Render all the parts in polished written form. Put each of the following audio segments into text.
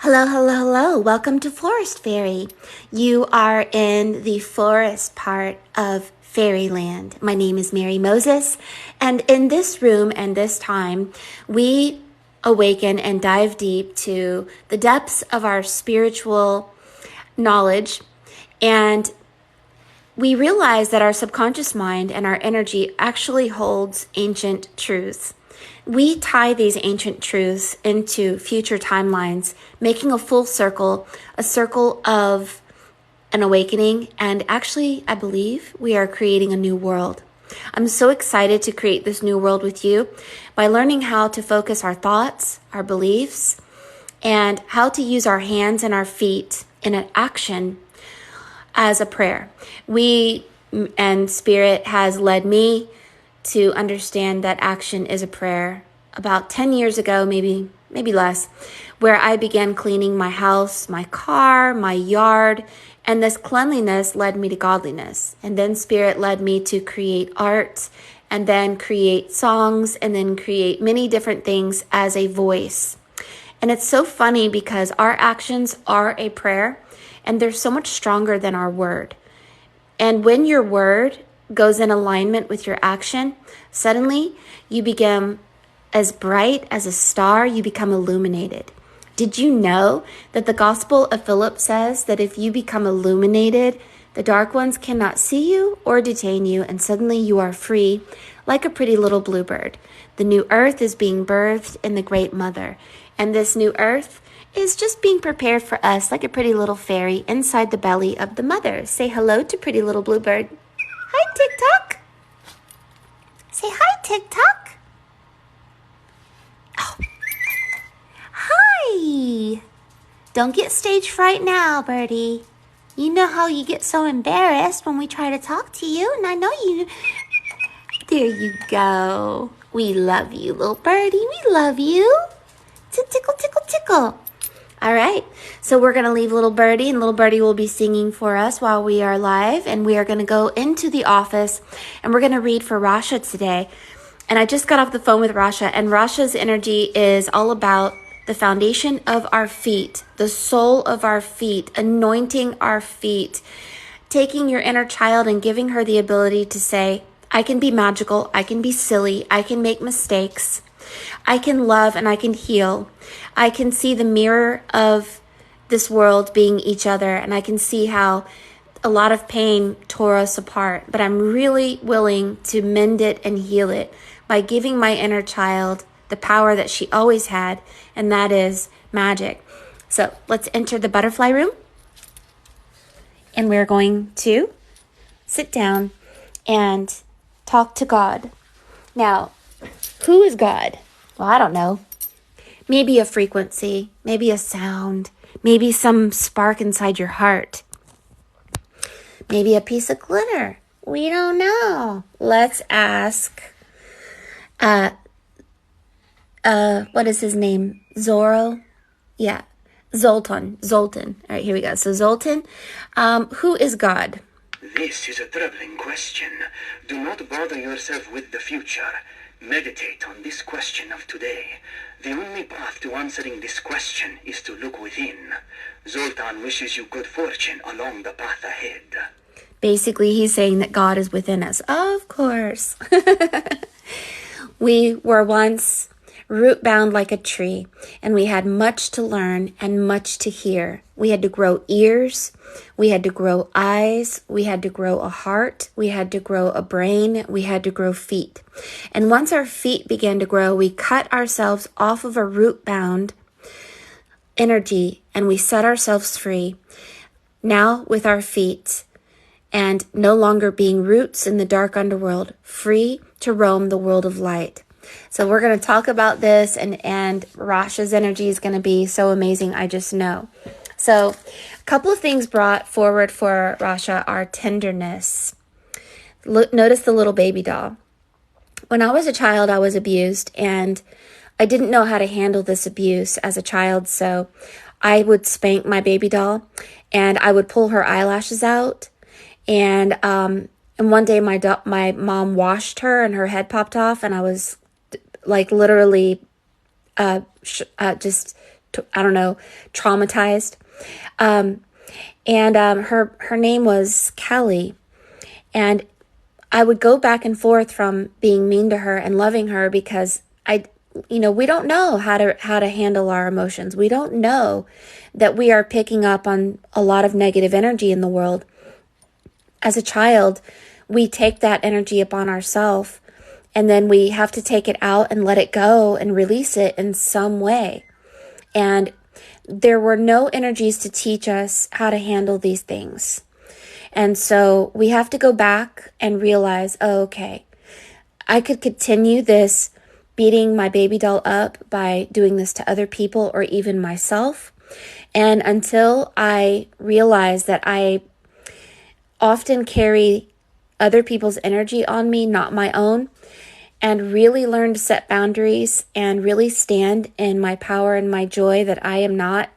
Hello, hello, hello. Welcome to Forest Fairy. You are in the forest part of Fairyland. My name is Mary Moses, and in this room and this time, we awaken and dive deep to the depths of our spiritual knowledge, and we realize that our subconscious mind and our energy actually holds ancient truths. We tie these ancient truths into future timelines, making a full circle, a circle of an awakening, and actually, I believe we are creating a new world. I'm so excited to create this new world with you by learning how to focus our thoughts, our beliefs, and how to use our hands and our feet in an action as a prayer. And Spirit has led me to understand that action is a prayer about 10 years ago, maybe less, where I began cleaning my house, my car, my yard, and this cleanliness led me to godliness. And then Spirit led me to create art, and then create songs, and then create many different things as a voice. And it's so funny because our actions are a prayer, and they're so much stronger than our word. And when your word goes in alignment with your action, suddenly you become as bright as a star, you become illuminated. Did you know that the Gospel of Philip says that if you become illuminated, the dark ones cannot see you or detain you, and suddenly you are free like a pretty little bluebird. The new earth is being birthed in the Great Mother, and this new earth is just being prepared for us like a pretty little fairy inside the belly of the mother. Say hello to pretty little bluebird. Hi, TikTok. Say hi, TikTok. Oh. Hi. Don't get stage fright now, birdie. You know how you get so embarrassed when we try to talk to you, and I know you. There you go. We love you, little birdie. We love you. Tickle, tickle, tickle. All right, so we're going to leave little birdie, and little birdie will be singing for us while we are live, and we are going to go into the office, and we're going to read for Rasha today. And I just got off the phone with Rasha, and Rasha's energy is all about the foundation of our feet, the sole of our feet, anointing our feet, taking your inner child and giving her the ability to say, I can be magical, I can be silly, I can make mistakes, I can love and I can heal. I can see the mirror of this world being each other, and I can see how a lot of pain tore us apart, but I'm really willing to mend it and heal it by giving my inner child the power that she always had, and that is magic. So let's enter the butterfly room, and we're going to sit down and talk to God. Now, who is God? Well, I don't know. Maybe a frequency, maybe a sound, maybe some spark inside your heart. Maybe a piece of glitter. We don't know. Let's ask, what is his name? Zorro? Yeah, Zoltan. All right, here we go. So Zoltan, who is God? This is a troubling question. Do not bother yourself with the future. Meditate on this question of today. The only path to answering this question is to look within. Zoltan wishes you good fortune along the path ahead. Basically, he's saying that God is within us. Of course. We were once root bound like a tree, and we had much to learn and much to hear. We had to grow ears, we had to grow eyes, we had to grow a heart, we had to grow a brain, we had to grow feet. And once our feet began to grow, we cut ourselves off of a root bound energy, and we set ourselves free. Now with our feet, and no longer being roots in the dark underworld, free to roam the world of light. So we're going to talk about this, and Rasha's energy is going to be so amazing, I just know. So a couple of things brought forward for Rasha are tenderness. Notice the little baby doll. When I was a child, I was abused, and I didn't know how to handle this abuse as a child, so I would spank my baby doll, and I would pull her eyelashes out, and one day my mom washed her, and her head popped off, and I was like literally just I don't know, traumatized. Her name was Kelly. And I would go back and forth from being mean to her and loving her because we don't know how to handle our emotions. We don't know that we are picking up on a lot of negative energy in the world. As a child, we take that energy upon ourselves, and then we have to take it out and let it go and release it in some way. And there were no energies to teach us how to handle these things. And so we have to go back and realize, oh, okay, I could continue this beating my baby doll up by doing this to other people or even myself. And until I realize that I often carry other people's energy on me, not my own, and really learn to set boundaries and really stand in my power and my joy, that I am not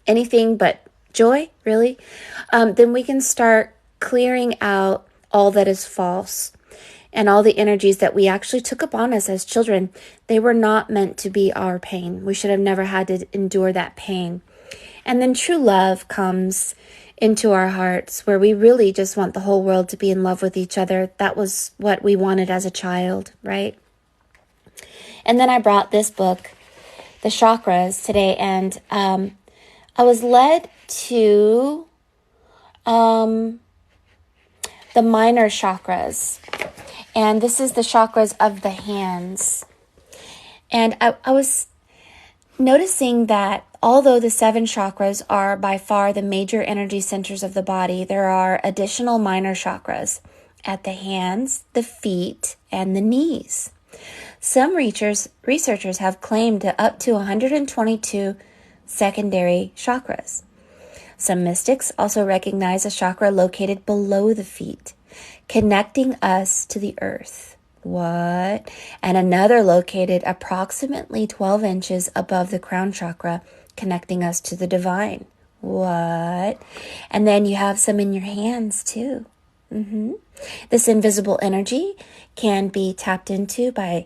anything but joy, really, then we can start clearing out all that is false and all the energies that we actually took upon us as children. They were not meant to be our pain. We should have never had to endure that pain. And then true love comes into our hearts, where we really just want the whole world to be in love with each other. That was what we wanted as a child, right? And then I brought this book, The Chakras, today, and I was led to the minor chakras. And this is the chakras of the hands. And I was noticing that although the 7 chakras are by far the major energy centers of the body, there are additional minor chakras at the hands, the feet, and the knees. Some researchers have claimed up to 122 secondary chakras. Some mystics also recognize a chakra located below the feet, connecting us to the earth. What? And another located approximately 12 inches above the crown chakra, connecting us to the divine. What? And then you have some in your hands too. This invisible energy can be tapped into by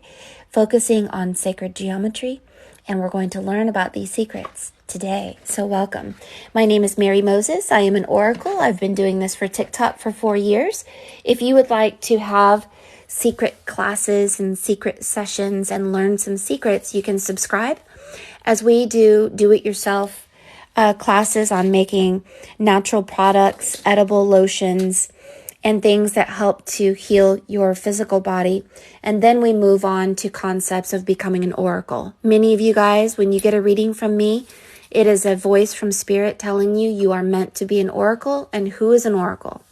focusing on sacred geometry, and we're going to learn about these secrets today. So welcome. My name is Mary Moses. I am an oracle. I've been doing this for TikTok for 4 years. If you would like to have secret classes and secret sessions and learn some secrets, you can subscribe, as we do it yourself classes on making natural products, edible lotions, and things that help to heal your physical body. And then we move on to concepts of becoming an oracle. Many of you guys, when you get a reading from me, it is a voice from spirit telling you you are meant to be an oracle. And who is an oracle?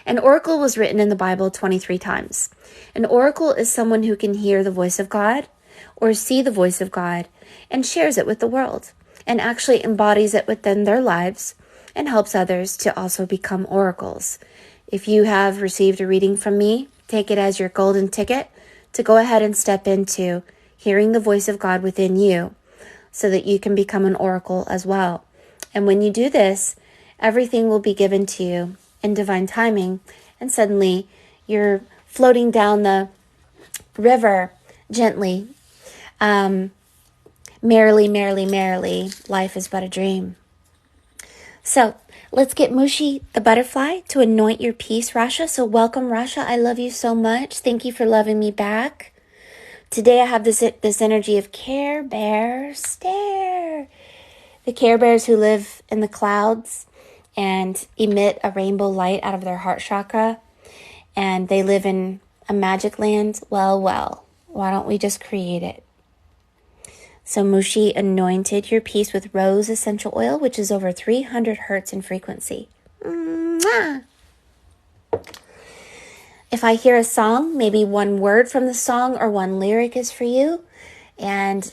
An oracle was written in the Bible 23 times. An oracle is someone who can hear the voice of God or see the voice of God and shares it with the world and actually embodies it within their lives and helps others to also become oracles. If you have received a reading from me, take it as your golden ticket to go ahead and step into hearing the voice of God within you so that you can become an oracle as well. And when you do this, everything will be given to you in divine timing, and suddenly you're floating down the river gently. Merrily, merrily, merrily, life is but a dream. So let's get Mushi, the butterfly, to anoint your piece, Rasha. So welcome, Rasha. I love you so much. Thank you for loving me back. Today I have this energy of Care Bear Stare. The Care Bears who live in the clouds and emit a rainbow light out of their heart chakra. And they live in a magic land. Well, why don't we just create it? So Mushi anointed your piece with rose essential oil, which is over 300 hertz in frequency. Mwah! If I hear a song, maybe one word from the song or one lyric is for you. And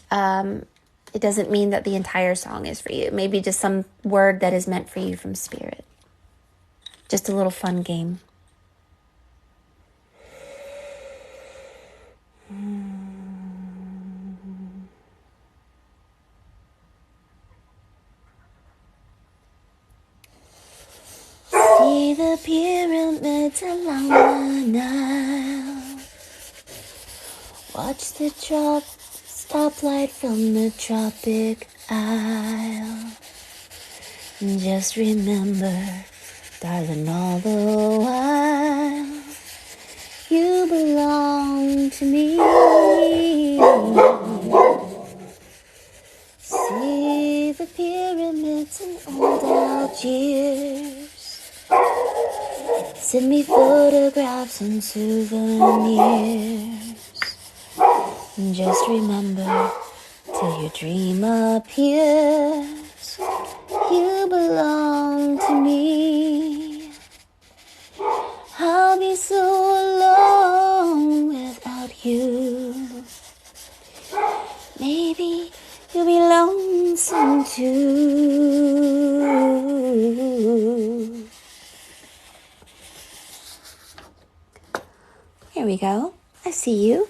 it doesn't mean that the entire song is for you. Maybe just some word that is meant for you from spirit. Just a little fun game. See the pyramids along the Nile. Watch the drops stoplight from the tropic isle. Just remember, darling, all the while, you belong to me. See the pyramids in old Algiers. Send me photographs and souvenirs. And just remember, till your dream appears, you belong to me. I'll be so alone without you. Maybe you'll be lonesome too. Here we go. I see you.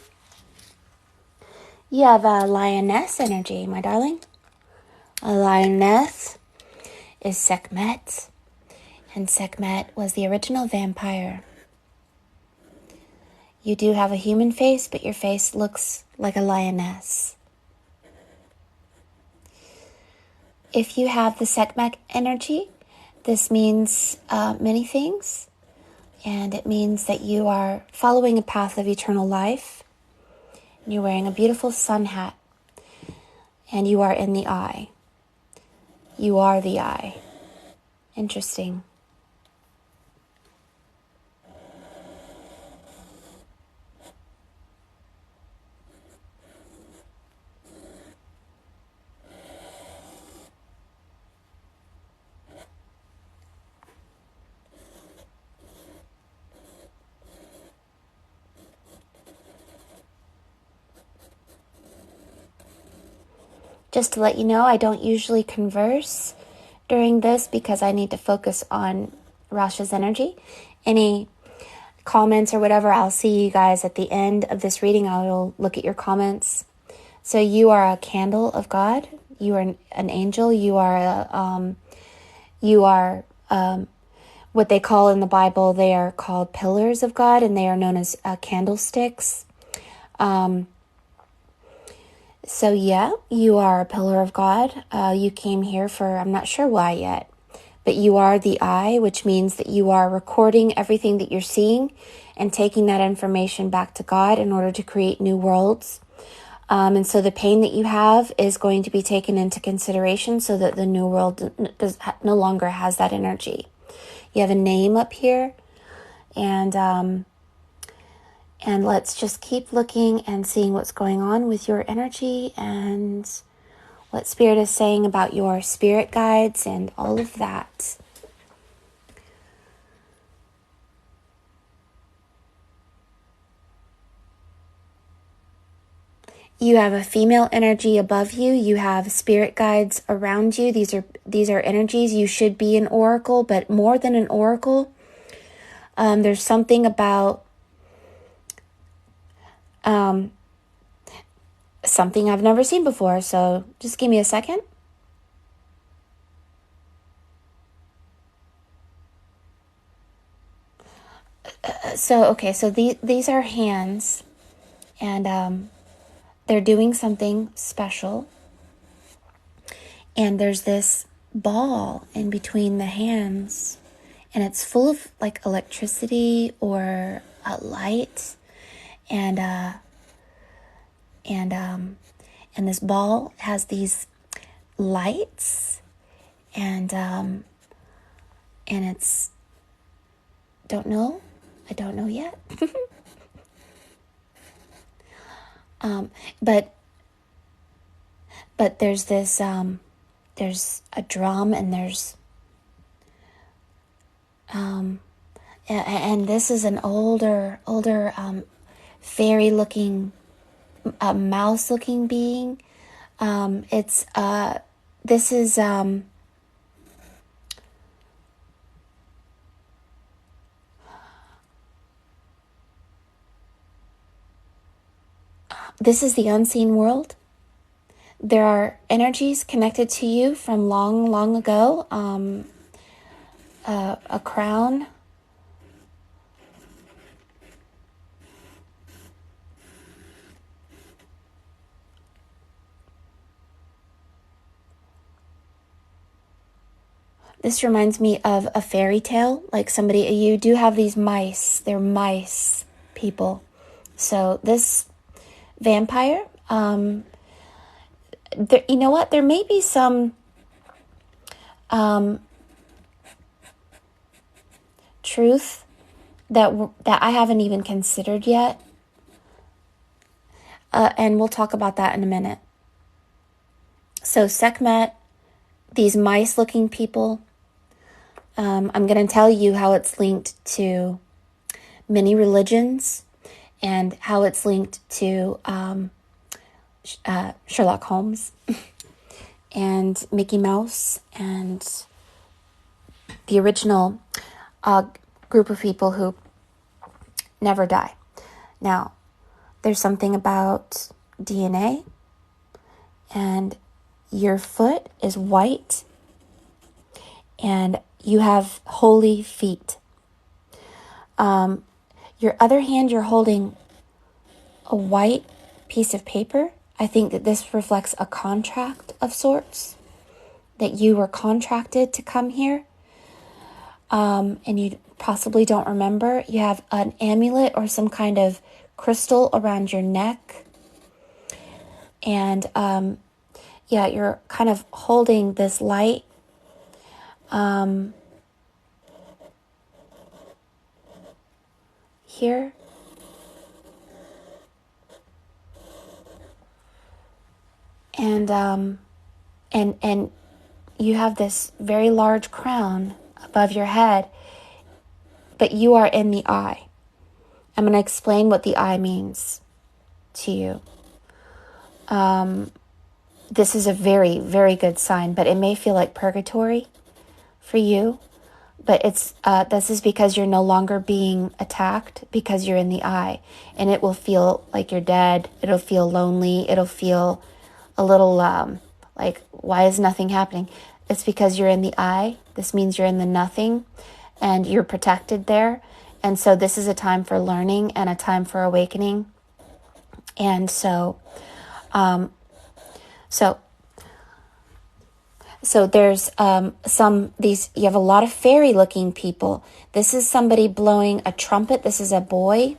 You have a lioness energy, my darling. A lioness is Sekhmet, and Sekhmet was the original vampire. You do have a human face, but your face looks like a lioness. If you have the Sekhmet energy, this means many things, and it means that you are following a path of eternal life. You're wearing a beautiful sun hat, and you are in the eye. You are the eye. Interesting. Just to let you know, I don't usually converse during this because I need to focus on Rasha's energy. Any comments or whatever, I'll see you guys at the end of this reading. I will look at your comments. So you are a candle of God. You are an angel. You are what they call in the Bible, they are called pillars of God, and they are known as candlesticks. So yeah, you are a pillar of God. You came here for, I'm not sure why yet, but you are the eye, which means that you are recording everything that you're seeing and taking that information back to God in order to create new worlds. And so the pain that you have is going to be taken into consideration so that the new world no longer has that energy. You have a name up here, and let's just keep looking and seeing what's going on with your energy and what Spirit is saying about your spirit guides and all of that. You have a female energy above you. You have spirit guides around you. These are energies. You should be an oracle, but more than an oracle, there's something about something I've never seen before. So just give me a second. So these are hands, and they're doing something special. And there's this ball in between the hands, and it's full of like electricity or a light, and this ball has these lights, and it's I don't know yet. But there's this there's a drum, and there's and this is an older fairy looking mouse looking being. This is the unseen world. There are energies connected to you from long, long ago. A crown. This reminds me of a fairy tale, like you do have these mice. They're mice people. So this vampire, you know what? There may be some truth that I haven't even considered yet. And we'll talk about that in a minute. So Sekhmet, these mice-looking people, I'm going to tell you how it's linked to many religions and how it's linked to Sherlock Holmes and Mickey Mouse and the original group of people who never die. Now, there's something about DNA, and your foot is white, and you have holy feet. Your other hand, you're holding a white piece of paper. I think that this reflects a contract of sorts, that you were contracted to come here, and you possibly don't remember. You have an amulet or some kind of crystal around your neck. And, you're kind of holding this light. Here. And you have this very large crown above your head, but you are in the eye. I'm going to explain what the eye means to you. This is a very, very good sign, but it may feel like purgatory for you. But this is because you're no longer being attacked, because you're in the eye. And it will feel like you're dead. It'll feel lonely. It'll feel a little like, why is nothing happening? It's because you're in the eye. This means you're in the nothing, and you're protected there. And so this is a time for learning and a time for awakening. And so there's you have a lot of fairy looking people. This is somebody blowing a trumpet. This is a boy,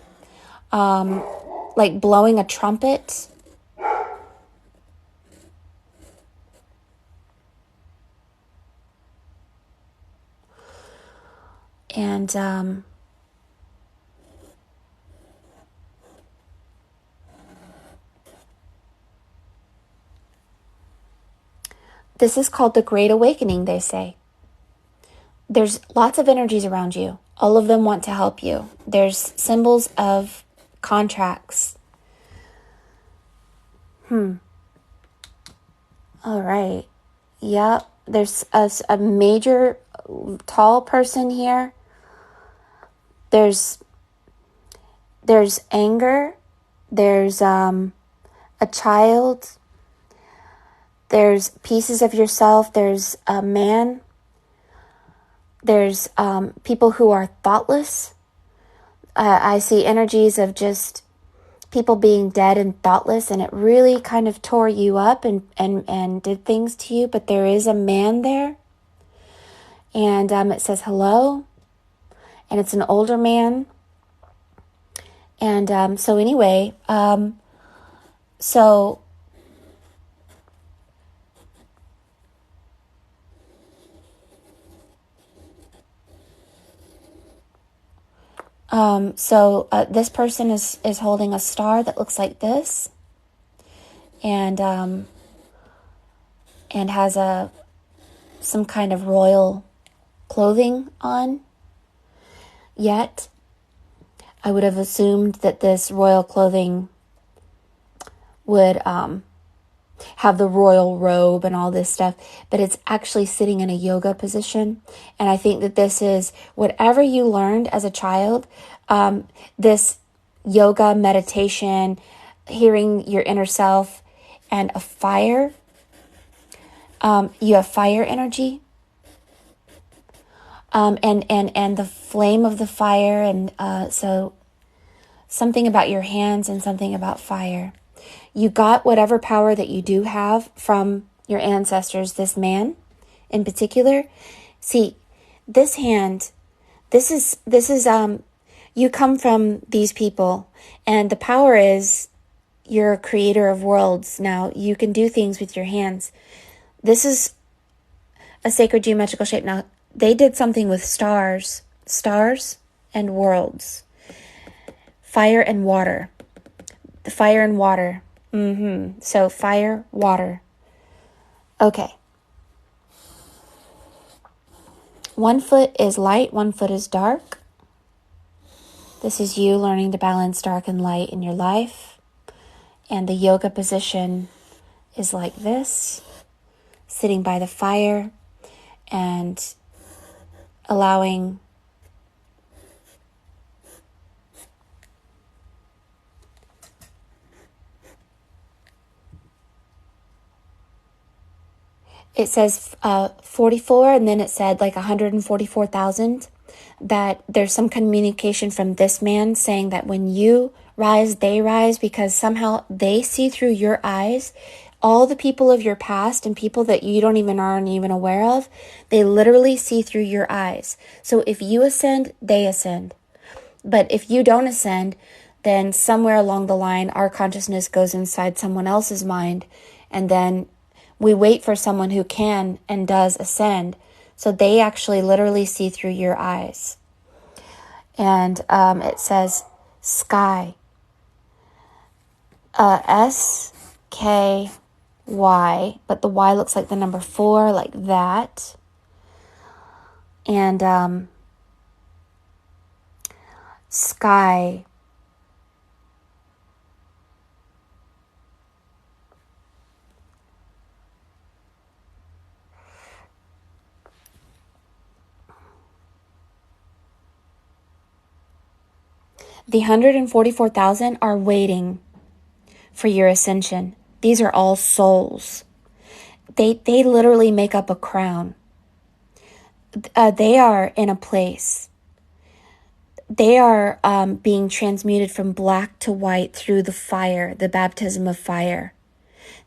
like blowing a trumpet. And, this is called the Great Awakening, they say. There's lots of energies around you. All of them want to help you. There's symbols of contracts. All right. Yep. There's a major tall person here. There's anger. There's a child. There's pieces of yourself. There's a man. There's people who are thoughtless. I see energies of just people being dead and thoughtless, and it really kind of tore you up and did things to you. But there is a man there, and it says hello, and it's an older man. And so anyway, So this person is holding a star that looks like this, and has some kind of royal clothing on. Yet, I would have assumed that this royal clothing would have the royal robe and all this stuff, but it's actually sitting in a yoga position. And I think that this is whatever you learned as a child, this yoga, meditation, hearing your inner self, and a fire. You have fire energy. And the flame of the fire, and so something about your hands and something about fire. You got whatever power that you do have from your ancestors, this man in particular, See, this hand, this is you come from these people, and the power is you're a creator of worlds. Now, you can do things with your hands. This is a sacred geometrical shape. Now, they did something with stars and worlds. Fire and water. The fire and water. So fire, water. Okay. 1 foot is light, 1 foot is dark. This is you learning to balance dark and light in your life. And the yoga position is like this, sitting by the fire and allowing it says 44, and then it said like 144,000, that there's some communication from this man saying that when you rise, they rise, because somehow they see through your eyes. All the people of your past and people that you aren't even aware of, they literally see through your eyes. So if you ascend, they ascend. But if you don't ascend, then somewhere along the line, our consciousness goes inside someone else's mind, and then we wait for someone who can and does ascend. So they actually literally see through your eyes. And it says sky. S-K-Y, but the Y looks like the number 4, like that. And sky. The 144,000 are waiting for your ascension. These are all souls. They literally make up a crown. They are in a place. They are being transmuted from black to white through the fire, the baptism of fire.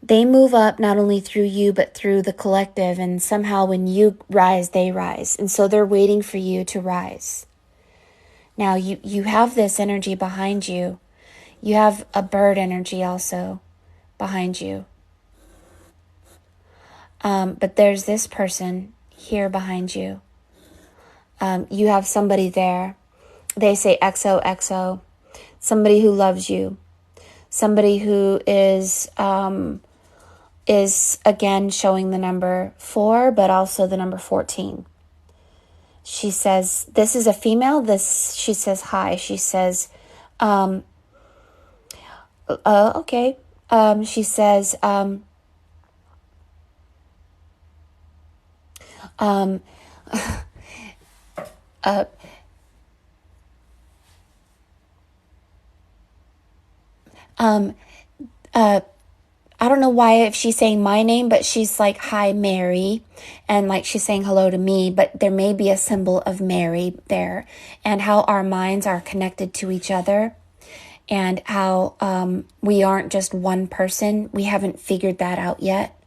They move up not only through you, but through the collective. And somehow when you rise, they rise. And so they're waiting for you to rise. Now, you have this energy behind you. You have a bird energy also behind you. But there's this person here behind you. You have somebody there. They say XOXO. Somebody who loves you. Somebody who is again showing the number 4, but also the number 14. She says, this is a female. She says, hi. She says, okay. She says, I don't know why if she's saying my name, but she's like, hi, Mary. And like she's saying hello to me, but there may be a symbol of Mary there, and how our minds are connected to each other, and how we aren't just one person. We haven't figured that out yet.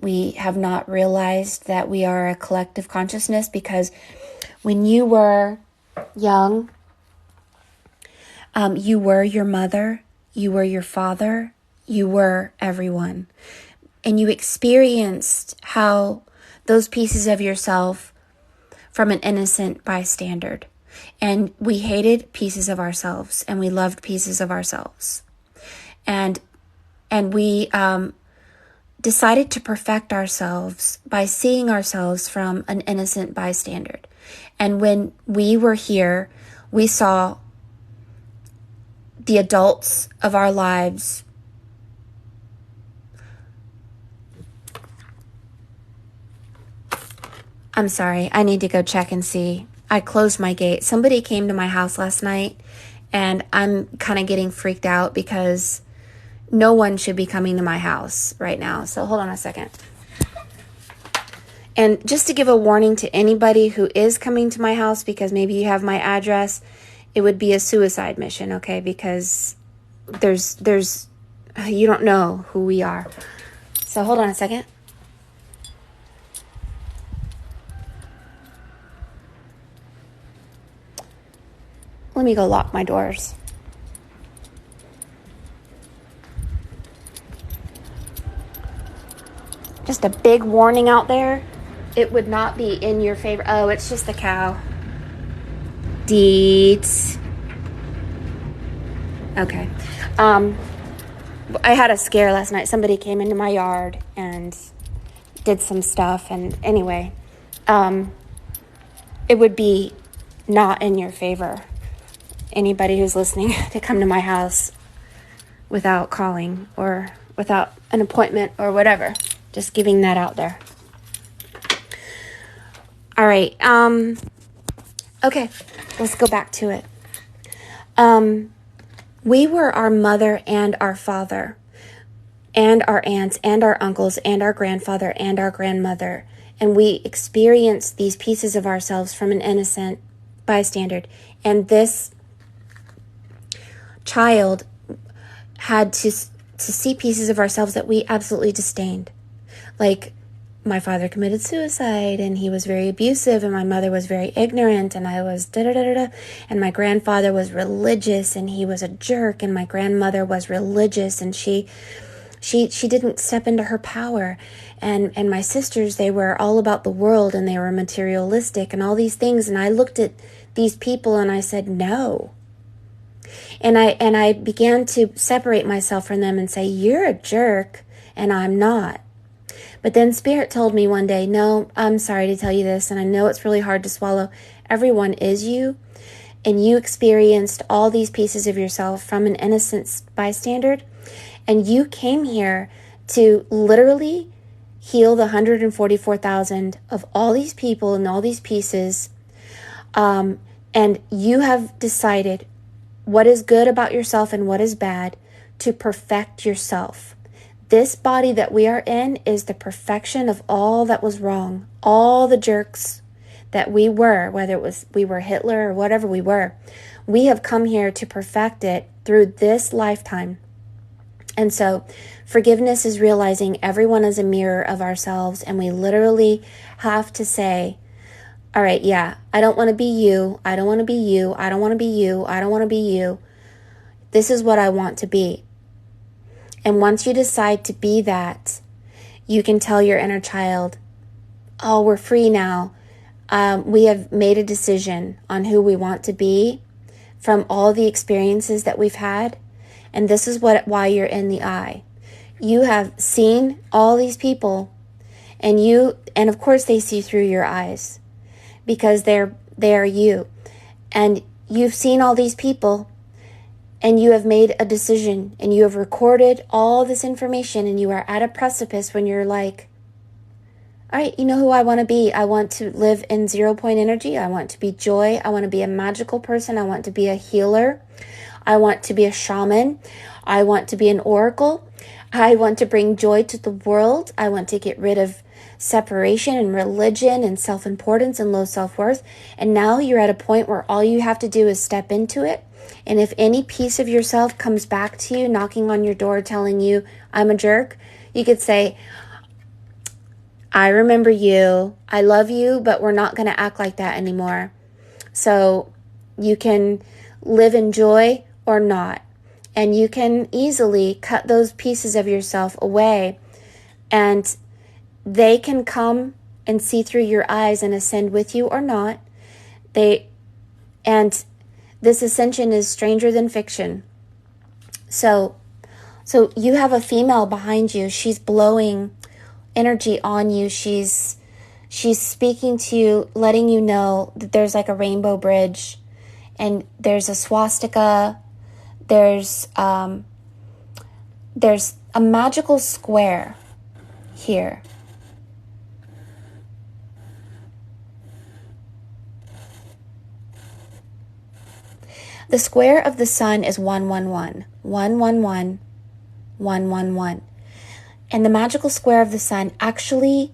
We have not realized that we are a collective consciousness, because when you were young, you were your mother, you were your father, you were everyone. And you experienced how those pieces of yourself from an innocent bystander. And we hated pieces of ourselves, and we loved pieces of ourselves. And we decided to perfect ourselves by seeing ourselves from an innocent bystander. And when we were here, we saw the adults of our lives I'm sorry, I need to go check and see. I closed my gate. Somebody came to my house last night, and I'm kind of getting freaked out because no one should be coming to my house right now. So hold on a second. And just to give a warning to anybody who is coming to my house, because maybe you have my address, it would be a suicide mission, okay? Because there's you don't know who we are. So hold on a second. Let me go lock my doors. Just a big warning out there. It would not be in your favor. Oh, it's just the cow. Deets. Okay. I had a scare last night. Somebody came into my yard and did some stuff. And anyway, it would be not in your favor. Anybody who's listening to come to my house without calling or without an appointment or whatever. Just giving that out there. All right. Okay. Let's go back to it. We were our mother and our father and our aunts and our uncles and our grandfather and our grandmother. And we experienced these pieces of ourselves from an innocent bystander. And this child had to see pieces of ourselves that we absolutely disdained. Like, my father committed suicide and he was very abusive and my mother was very ignorant and I was da-da-da-da-da. And my grandfather was religious and he was a jerk and my grandmother was religious and she didn't step into her power. And my sisters, they were all about the world and they were materialistic and all these things. And I looked at these people and I said, no. And I began to separate myself from them and say, you're a jerk and I'm not. But then Spirit told me one day, no, I'm sorry to tell you this, and I know it's really hard to swallow. Everyone is you, and you experienced all these pieces of yourself from an innocent bystander, and you came here to literally heal the 144,000 of all these people and all these pieces, and you have decided what is good about yourself and what is bad to perfect yourself. This body that we are in is the perfection of all that was wrong. All the jerks that we were, whether it was we were Hitler or whatever we were, we have come here to perfect it through this lifetime. And so forgiveness is realizing everyone is a mirror of ourselves, and we literally have to say, all right, yeah, I don't want to be you. I don't want to be you. I don't want to be you. I don't want to be you. This is what I want to be. And once you decide to be that, you can tell your inner child, oh, we're free now. We have made a decision on who we want to be from all the experiences that we've had. And this is why you're in the eye. You have seen all these people and of course they see through your eyes because they are you. And you've seen all these people. And you have made a decision and you have recorded all this information and you are at a precipice when you're like, all right, you know who I want to be? I want to live in 0 point energy. I want to be joy. I want to be a magical person. I want to be a healer. I want to be a shaman. I want to be an oracle. I want to bring joy to the world. I want to get rid of separation and religion and self-importance and low self-worth. And now you're at a point where all you have to do is step into it. And if any piece of yourself comes back to you, knocking on your door, telling you, I'm a jerk, you could say, I remember you, I love you, but we're not going to act like that anymore. So you can live in joy or not. And you can easily cut those pieces of yourself away. And they can come and see through your eyes and ascend with you or not. And this ascension is stranger than fiction. So you have a female behind you. She's blowing energy on you. She's speaking to you, letting you know that there's like a rainbow bridge and there's a swastika. There's a magical square here. The square of the sun is 111, 111, 111. And the magical square of the sun actually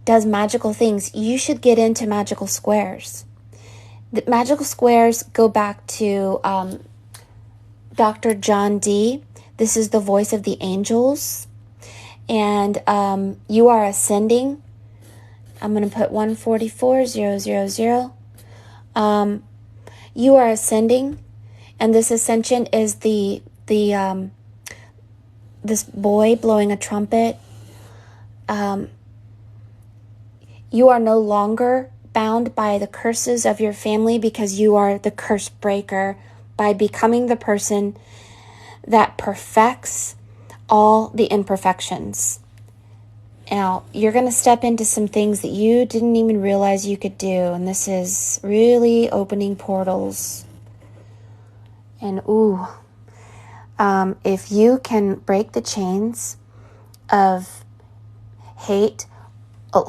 does magical things. You should get into magical squares. The magical squares go back to Dr. John Dee. This is the voice of the angels. And you are ascending. I'm going to put 144000. you are ascending, and this ascension is this boy blowing a trumpet. You are no longer bound by the curses of your family because you are the curse breaker by becoming the person that perfects all the imperfections. Now, you're going to step into some things that you didn't even realize you could do, and this is really opening portals. And if you can break the chains of hate,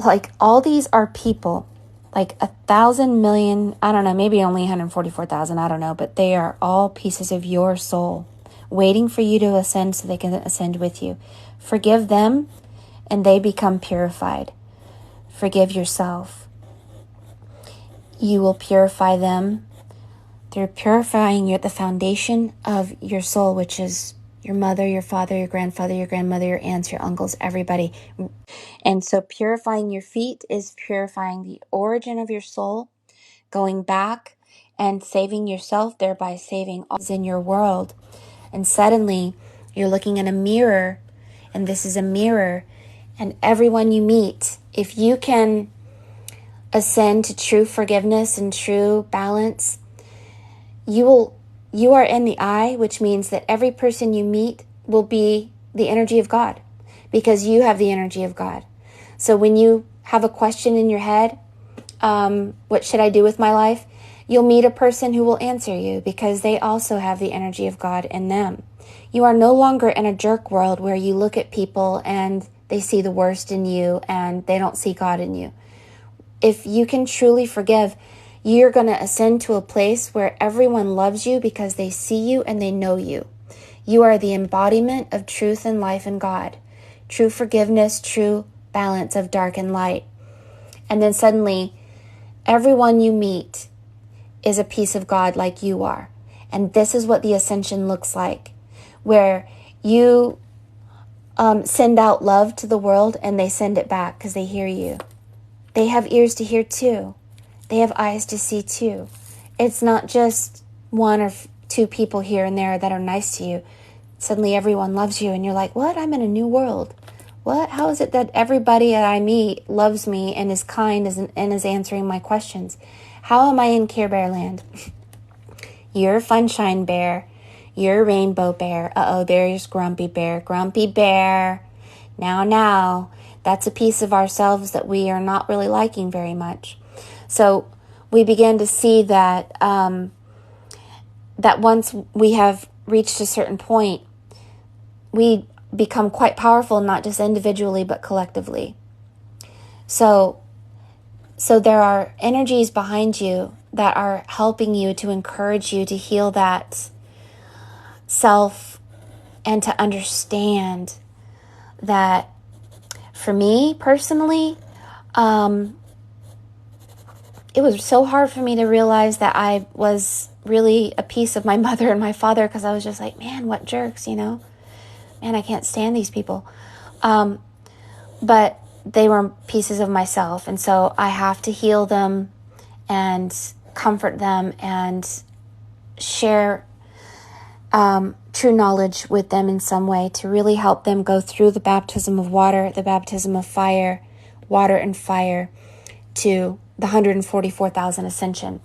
like all these are people, like 1,000 million, I don't know, maybe only 144,000, I don't know, but they are all pieces of your soul waiting for you to ascend so they can ascend with you. Forgive them and they become purified. Forgive yourself. You will purify them through purifying the foundation of your soul, which is your mother, your father, your grandfather, your grandmother, your aunts, your uncles, everybody. And so purifying your feet is purifying the origin of your soul, going back and saving yourself, thereby saving all in your world. And suddenly you're looking in a mirror, and this is a mirror, and everyone you meet, if you can ascend to true forgiveness and true balance, you are in the eye, which means that every person you meet will be the energy of God, because you have the energy of God. So when you have a question in your head, what should I do with my life? You'll meet a person who will answer you because they also have the energy of God in them. You are no longer in a jerk world where you look at people and they see the worst in you and they don't see God in you. If you can truly forgive, you're going to ascend to a place where everyone loves you because they see you and they know you. You are the embodiment of truth and life in God. True forgiveness, true balance of dark and light. And then suddenly, everyone you meet is a piece of God like you are. And this is what the ascension looks like, where you send out love to the world and they send it back because they hear you. They have ears to hear too. They have eyes to see too. It's not just one or two people here and there that are nice to you. Suddenly everyone loves you and you're like, what? I'm in a new world. What? How is it that everybody that I meet loves me and is kind and is answering my questions? How am I in Care Bear land? You're Funshine Bear. You're Rainbow Bear. There's Grumpy Bear. Grumpy Bear. Now. That's a piece of ourselves that we are not really liking very much. So we begin to see that that once we have reached a certain point, we become quite powerful, not just individually, but collectively. So there are energies behind you that are helping you, to encourage you to heal that self and to understand that. For me personally, it was so hard for me to realize that I was really a piece of my mother and my father, because I was just like, man, what jerks, Man, I can't stand these people. But they were pieces of myself, and so I have to heal them and comfort them and share true knowledge with them in some way to really help them go through the baptism of water, the baptism of fire, water and fire, to the 144,000 ascension.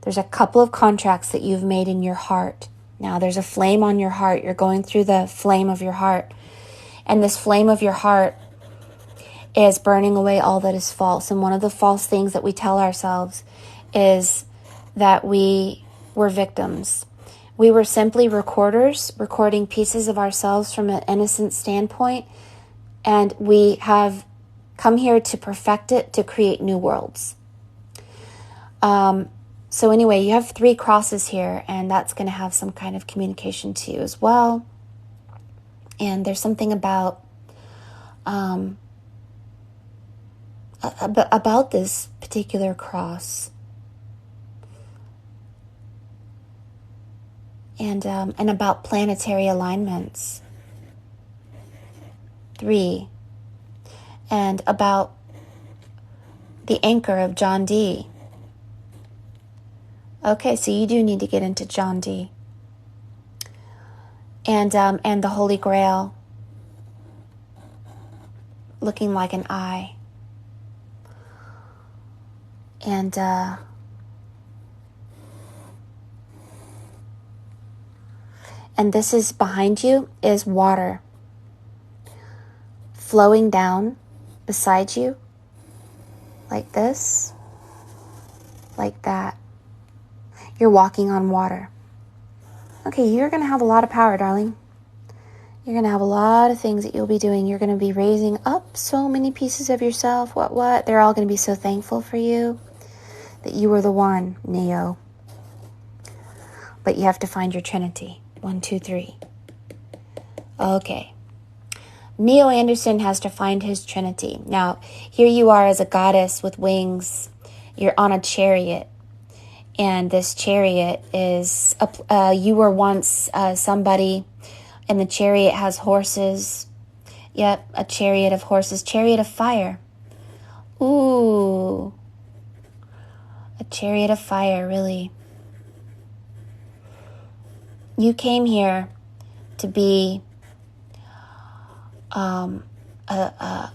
There's a couple of contracts that you've made in your heart. Now there's a flame on your heart. You're going through the flame of your heart. And this flame of your heart is burning away all that is false. And one of the false things that we tell ourselves is that we were victims. We were simply recorders, recording pieces of ourselves from an innocent standpoint, and we have come here to perfect it, to create new worlds. So anyway, you have 3 crosses here, and that's going to have some kind of communication to you as well. And there's something about this particular cross. And about planetary alignments. 3. And about the anchor of John Dee. Okay, so you do need to get into John D. And the Holy Grail looking like an eye. And this is behind you is water flowing down beside you like this, like that. You're walking on water. Okay, you're going to have a lot of power, darling. You're going to have a lot of things that you'll be doing. You're going to be raising up so many pieces of yourself. What? They're all going to be so thankful for you that you were the one, Neo. But you have to find your Trinity. 1, 2, 3. Okay. Neo Anderson has to find his Trinity. Now, here you are as a goddess with wings. You're on a chariot. And this chariot is, you were once somebody, and the chariot has horses. Yep, a chariot of horses, chariot of fire. Ooh, a chariot of fire, really. You came here to be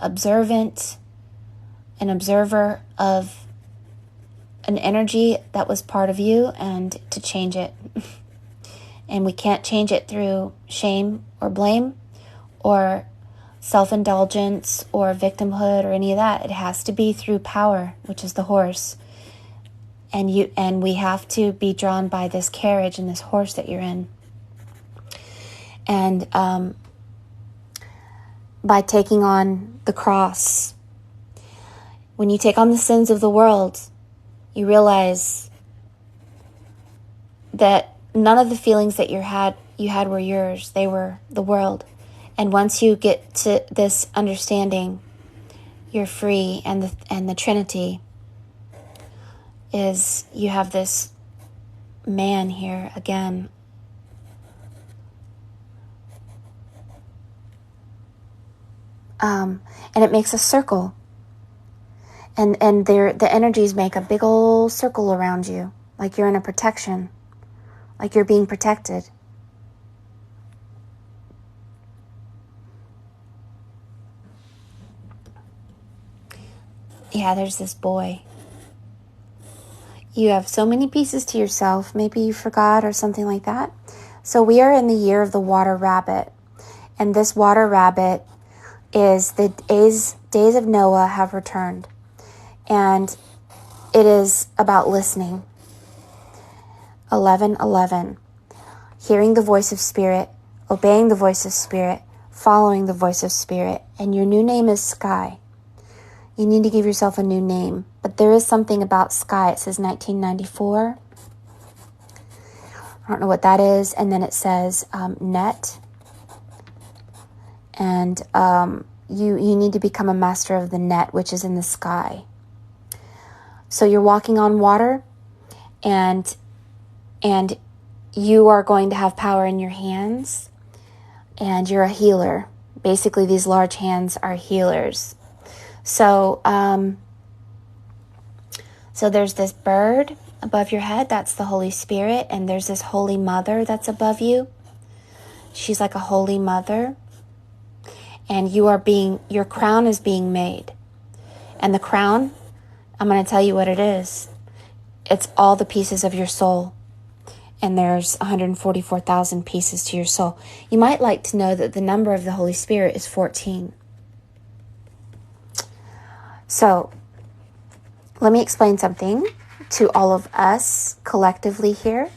observant, an observer of an energy that was part of you, and to change it. And we can't change it through shame or blame or self-indulgence or victimhood or any of that. It has to be through power, which is the horse. And we have to be drawn by this carriage and this horse that you're in. And by taking on the cross, when you take on the sins of the world, you realize that none of the feelings that you had were yours. They were the world. And once you get to this understanding, you're free. And the Trinity is, you have this man here again. And it makes a circle. And the energies make a big old circle around you, like you're in a protection, like you're being protected. Yeah, there's this boy. You have so many pieces to yourself. Maybe you forgot or something like that. So we are in the year of the water rabbit. And this water rabbit is the days of Noah have returned. And it is about listening. 11:11. Hearing the voice of Spirit, obeying the voice of Spirit, following the voice of Spirit. And your new name is Sky. You need to give yourself a new name. But there is something about Sky. It says 1994. I don't know what that is. And then it says net. And you need to become a master of the net, which is in the sky. So you're walking on water, and you are going to have power in your hands, and you're a healer. Basically, these large hands are healers. So there's this bird above your head, that's the Holy Spirit, and there's this Holy Mother that's above you. She's like a holy mother, and your crown is being made. And the crown, I'm going to tell you what it is. It's all the pieces of your soul. And there's 144,000 pieces to your soul. You might like to know that the number of the Holy Spirit is 14. So, let me explain something to all of us collectively here.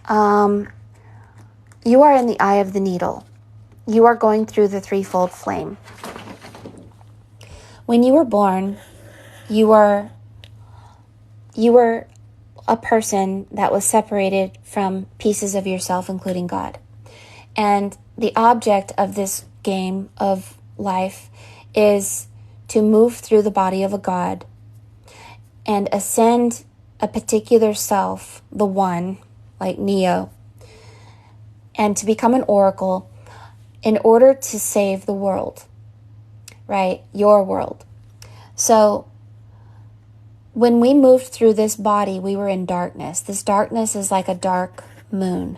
You are in the eye of the needle. You are going through the threefold flame. When you were born, you were a person that was separated from pieces of yourself, including God. And the object of this game of life is to move through the body of a God and ascend a particular self, the one, like Neo, and to become an oracle in order to save the world, right? Your world. So when we moved through this body, we were in darkness. This darkness is like a dark moon.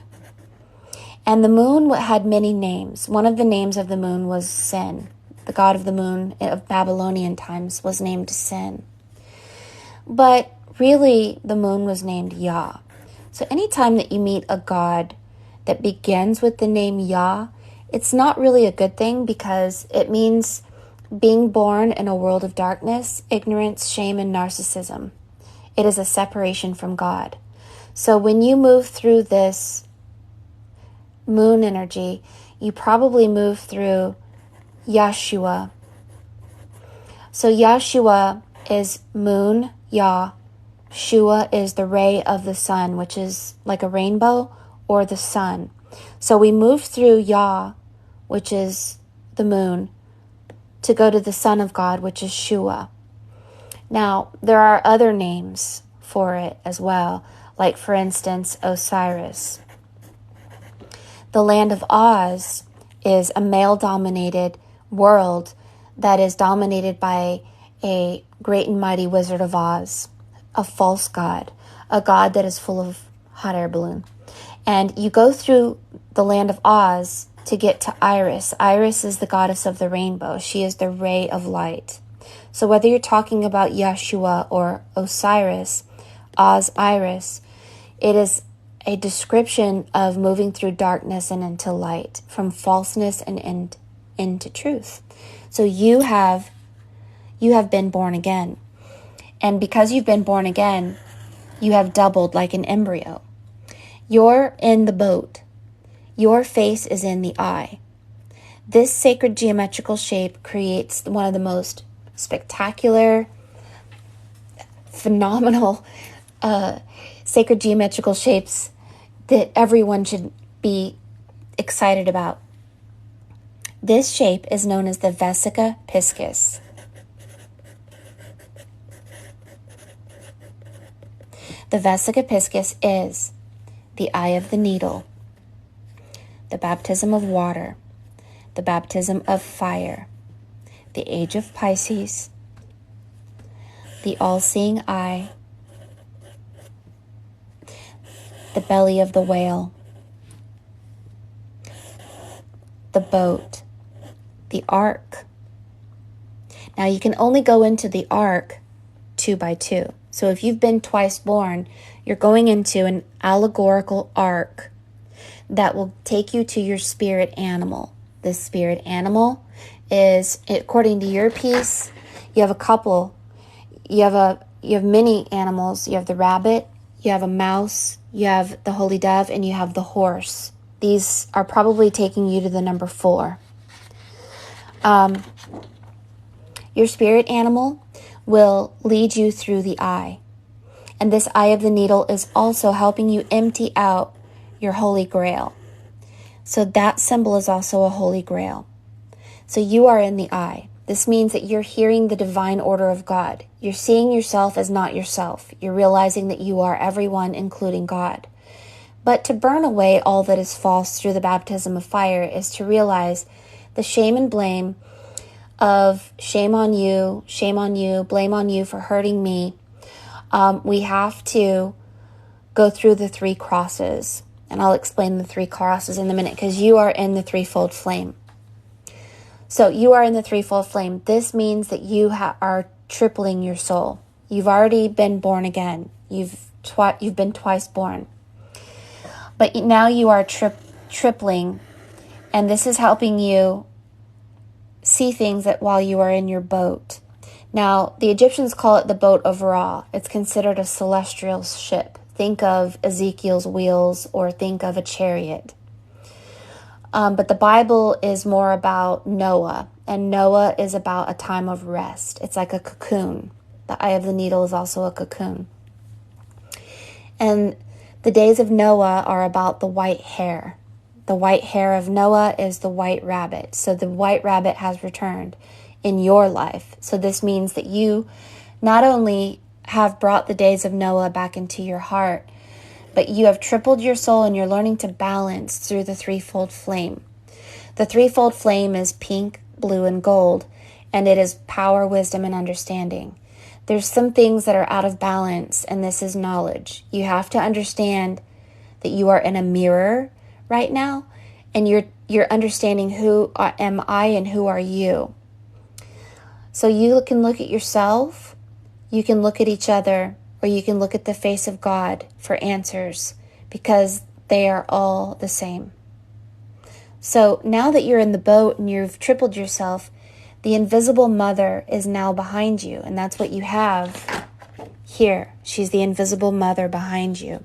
And the moon had many names. One of the names of the moon was Sin. The god of the moon of Babylonian times was named Sin. But really, the moon was named Yah. So anytime that you meet a god that begins with the name Yah, it's not really a good thing, because it means being born in a world of darkness, ignorance, shame, and narcissism. It is a separation from God. So when you move through this moon energy, you probably move through Yahshua. So Yahshua is moon, Yah. Shua is the ray of the sun, which is like a rainbow, or the sun. So we move through Yah, which is the moon, to go to the Son of God, which is Shua. Now, there are other names for it as well, like, for instance, Osiris. The land of Oz is a male-dominated world that is dominated by a great and mighty Wizard of Oz, a false god, a god that is full of hot air balloon. And you go through the land of Oz to get to Iris. Iris is the goddess of the rainbow. She is the ray of light. So whether you're talking about Yahshua or Osiris, Oz, Iris, it is a description of moving through darkness and into light, from falseness and into truth. So you have been born again. And because you've been born again, you have doubled like an embryo. You're in the boat. Your face is in the eye. This sacred geometrical shape creates one of the most spectacular, phenomenal, sacred geometrical shapes that everyone should be excited about. This shape is known as the Vesica Piscis. The Vesica Piscis is the eye of the needle, the baptism of water, the baptism of fire, the age of Pisces, the all-seeing eye, the belly of the whale, the boat, the ark. Now you can only go into the ark 2 by 2. So if you've been twice born, you're going into an allegorical ark that will take you to your spirit animal. This spirit animal is, according to your piece, you have a couple. You have many animals. You have the rabbit, you have a mouse, you have the holy dove, and you have the horse. These are probably taking you to the number 4. Your spirit animal will lead you through the eye. And this eye of the needle is also helping you empty out your holy grail. So that symbol is also a holy grail. So you are in the eye. This means that you're hearing the divine order of God. You're seeing yourself as not yourself. You're realizing that you are everyone, including God. But to burn away all that is false through the baptism of fire is to realize the shame and blame of shame on you, blame on you for hurting me. We have to go through the 3 crosses. And I'll explain the 3 crosses in a minute, because you are in the threefold flame. So you are in the threefold flame. This means that you are tripling your soul. You've already been born again. You've been twice born. But now you are tripling. And this is helping you see things that while you are in your boat. Now, the Egyptians call it the boat of Ra. It's considered a celestial ship. Think of Ezekiel's wheels, or think of a chariot. But the Bible is more about Noah, and Noah is about a time of rest. It's like a cocoon. The eye of the needle is also a cocoon. And the days of Noah are about the white hair. The white hair of Noah is the white rabbit. So the white rabbit has returned in your life. So this means that you not only have brought the days of Noah back into your heart, but you have tripled your soul, and you're learning to balance through the threefold flame. The threefold flame is pink, blue, and gold, and it is power, wisdom, and understanding. There's some things that are out of balance, and this is knowledge. You have to understand that you are in a mirror right now, and you're understanding who am I and who are you. So you can look at yourself, you can look at each other, or you can look at the face of God for answers, because they are all the same. So now that you're in the boat and you've tripled yourself, the invisible mother is now behind you, and that's what you have here. She's the invisible mother behind you.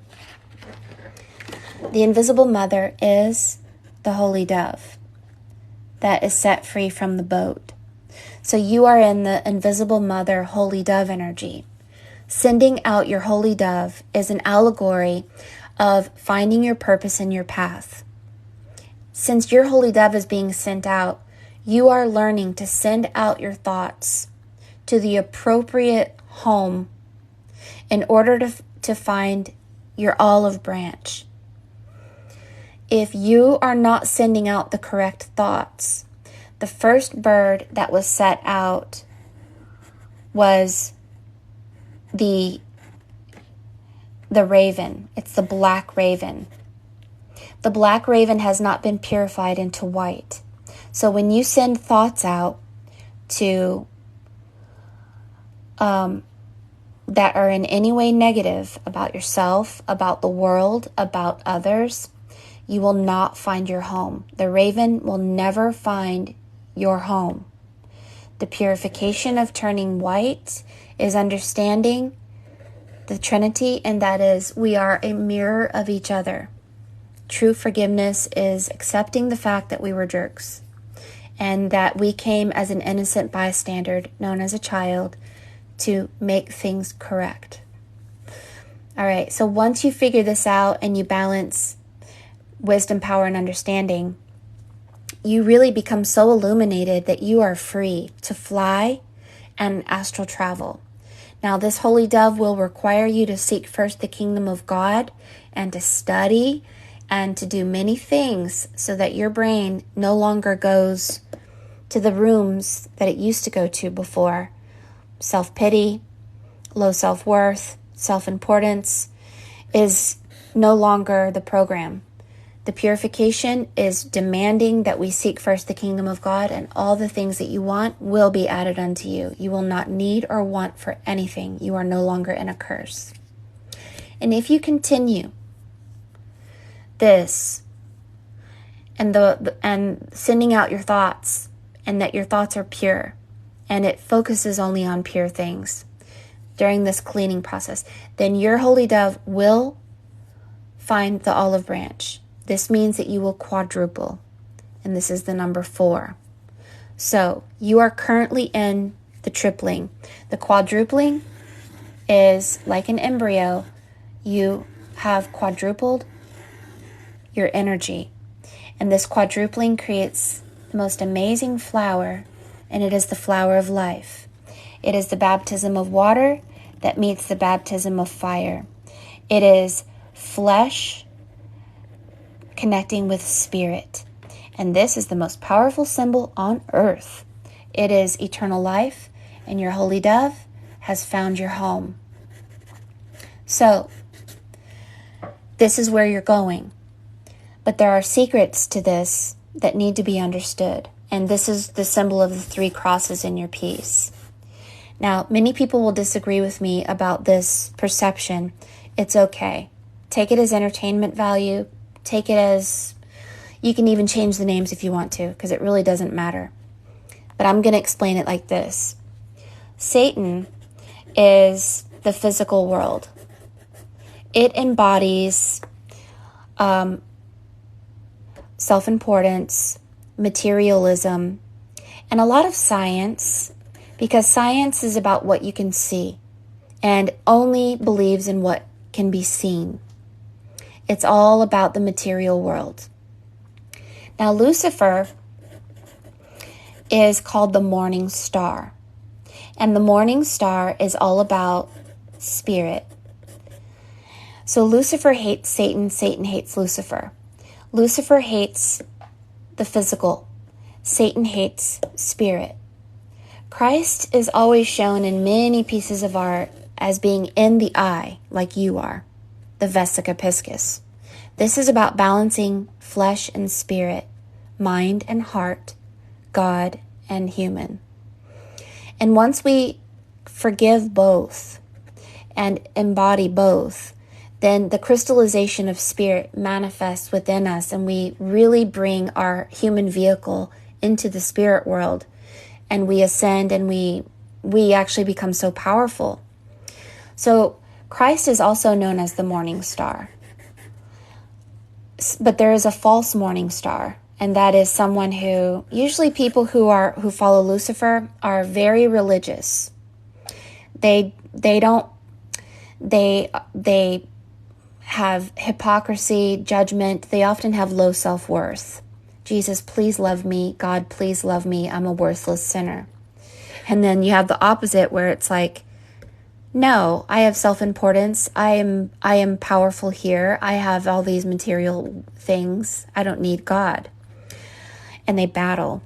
The invisible mother is the holy dove that is set free from the boat. So you are in the invisible mother holy dove energy. Sending out your holy dove is an allegory of finding your purpose in your path. Since your holy dove is being sent out, you are learning to send out your thoughts to the appropriate home in order to find your olive branch. If you are not sending out the correct thoughts, the first bird that was set out was the raven. It's the black raven. The black raven has not been purified into white. So when you send thoughts out to that are in any way negative about yourself, about the world, about others, you will not find your home. The raven will never find your home. The purification of turning white is understanding the Trinity, and that is we are a mirror of each other. True forgiveness is accepting the fact that we were jerks and that we came as an innocent bystander, known as a child, to make things correct. All right, so once you figure this out and you balance wisdom, power, and understanding, you really become so illuminated that you are free to fly and astral travel. Now, this holy dove will require you to seek first the kingdom of God and to study and to do many things so that your brain no longer goes to the rooms that it used to go to before. Self-pity, low self-worth, self-importance is no longer the program. The purification is demanding that we seek first the kingdom of God, and all the things that you want will be added unto you. You will not need or want for anything. You are no longer in a curse. And if you continue this and sending out your thoughts, and that your thoughts are pure, and it focuses only on pure things during this cleaning process, then your holy dove will find the olive branch. This means that you will quadruple, and this is the number 4. So you are currently in the tripling. The quadrupling is like an embryo. You have quadrupled your energy, and this quadrupling creates the most amazing flower, and it is the flower of life. It is the baptism of water that meets the baptism of fire. It is flesh connecting with spirit. And this is the most powerful symbol on earth. It is eternal life, and your holy dove has found your home. So, this is where you're going. But there are secrets to this that need to be understood. And this is the symbol of the 3 crosses in your piece. Now, many people will disagree with me about this perception. It's okay. Take it as entertainment value. Take it as, you can even change the names if you want to, because it really doesn't matter. But I'm going to explain it like this. Satan is the physical world. It embodies self-importance, materialism, and a lot of science, because science is about what you can see and only believes in what can be seen. It's all about the material world. Now, Lucifer is called the morning star, and the morning star is all about spirit. So Lucifer hates Satan, Satan hates Lucifer. Lucifer hates the physical. Satan hates spirit. Christ is always shown in many pieces of art as being in the eye, like you are, the Vesica Piscis. This is about balancing flesh and spirit, mind and heart, God and human. And once we forgive both and embody both, then the crystallization of spirit manifests within us, and we really bring our human vehicle into the spirit world, and we ascend, and we actually become so powerful. So Christ is also known as the morning star. But there is a false morning star, and that is someone who, usually people who follow Lucifer are very religious. They have hypocrisy, judgment. They often have low self-worth. Jesus, please love me. God, please love me. I'm a worthless sinner. And then you have the opposite where it's like, no, I have self-importance. I am powerful here. I have all these material things. I don't need God. And they battle.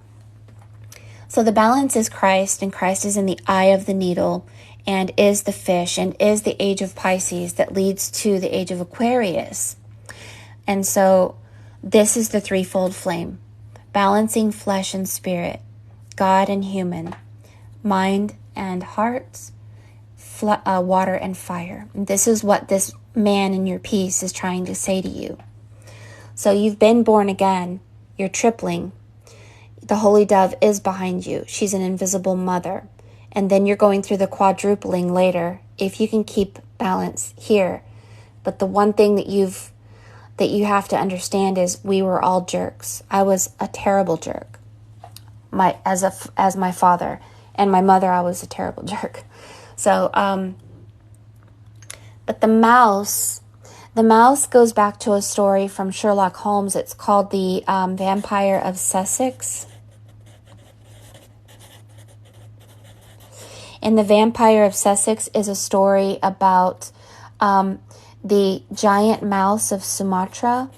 So the balance is Christ, and Christ is in the eye of the needle, and is the fish, and is the age of Pisces that leads to the age of Aquarius. And so this is the threefold flame, balancing flesh and spirit, God and human, mind and heart, water and fire. And this is what this man in your piece is trying to say to you. So you've been born again. You're tripling. The holy dove is behind you. She's an invisible mother. And then you're going through the quadrupling later, if you can keep balance here. But the one thing that you have to understand is we were all jerks. I was a terrible jerk. As my father and my mother, I was a terrible jerk. So, but the mouse goes back to a story from Sherlock Holmes. It's called the Vampire of Sussex. And the Vampire of Sussex is a story about the giant mouse of Sumatra.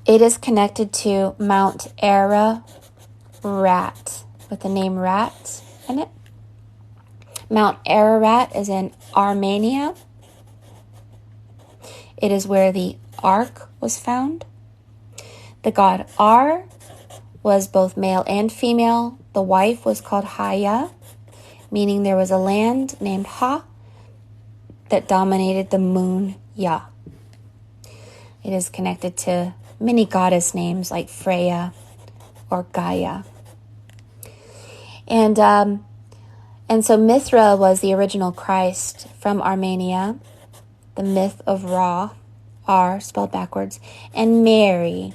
It is connected to Mount Ararat with the name Rat in it. Mount Ararat is in Armenia. It is where the Ark was found. The god Ar was both male and female. The wife was called Haya, meaning there was a land named Ha that dominated the moon Ya. It is connected to many goddess names like Freya or Gaia. And so Mithra was the original Christ from Armenia, the myth of Ra, R spelled backwards, and Mary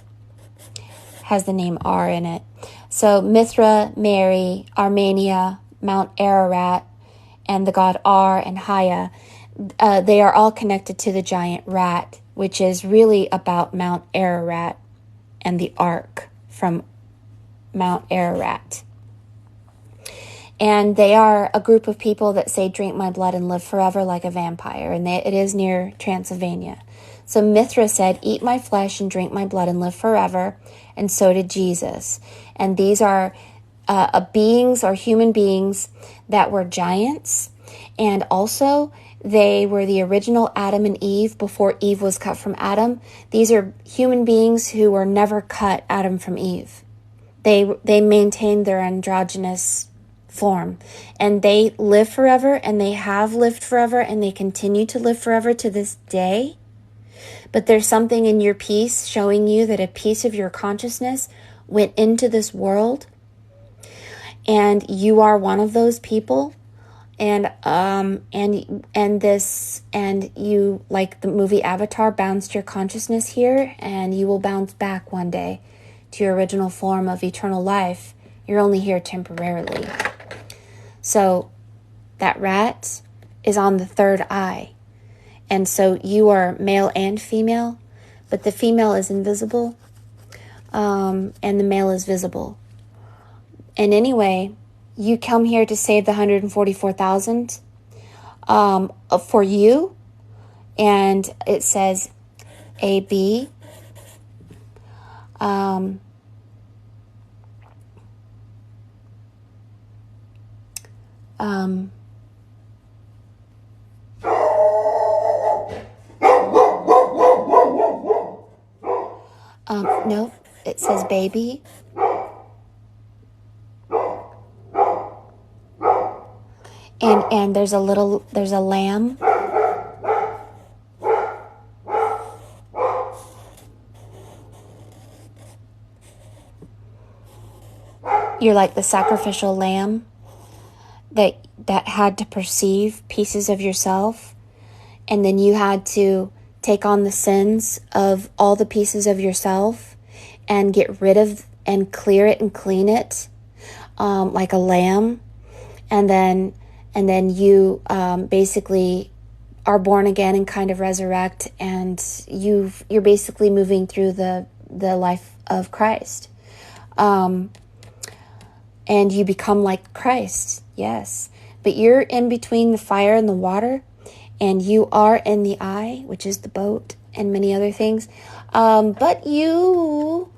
has the name R in it. So Mithra, Mary, Armenia, Mount Ararat, and the god R and Haya, they are all connected to the giant rat, which is really about Mount Ararat and the Ark from Mount Ararat. And they are a group of people that say, drink my blood and live forever like a vampire. And it is near Transylvania. So Mithra said, eat my flesh and drink my blood and live forever. And so did Jesus. And these are beings or human beings that were giants. And also they were the original Adam and Eve before Eve was cut from Adam. These are human beings who were never cut Adam from Eve. They maintained their androgynous form, and they live forever, and they have lived forever, and they continue to live forever to this day. But there's something in your piece showing you that a piece of your consciousness went into this world, and you are one of those people. And you, like the movie Avatar, bounced your consciousness here, and you will bounce back one day to your original form of eternal life. You're only here temporarily. So that rat is on the third eye. And so you are male and female, but the female is invisible, and the male is visible. And anyway, you come here to save the 144,000 for you. And it says AB, No, it says baby. And there's a lamb. You're like the sacrificial lamb that had to perceive pieces of yourself, and then you had to take on the sins of all the pieces of yourself and get rid of and clear it and clean it, like a lamb. And then you basically are born again and kind of resurrect, and you're basically moving through the life of Christ. And you become like Christ, yes. But you're in between the fire and the water, and you are in the eye, which is the boat, and many other things. But you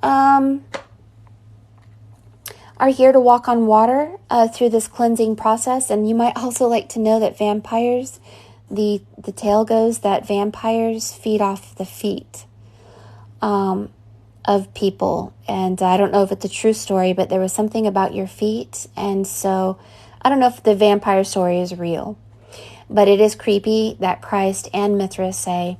are here to walk on water through this cleansing process. And you might also like to know that vampires, the tale goes that vampires feed off the feet of people. And I don't know if it's a true story, but there was something about your feet. And so I don't know if the vampire story is real, but it is creepy that Christ and Mithras say,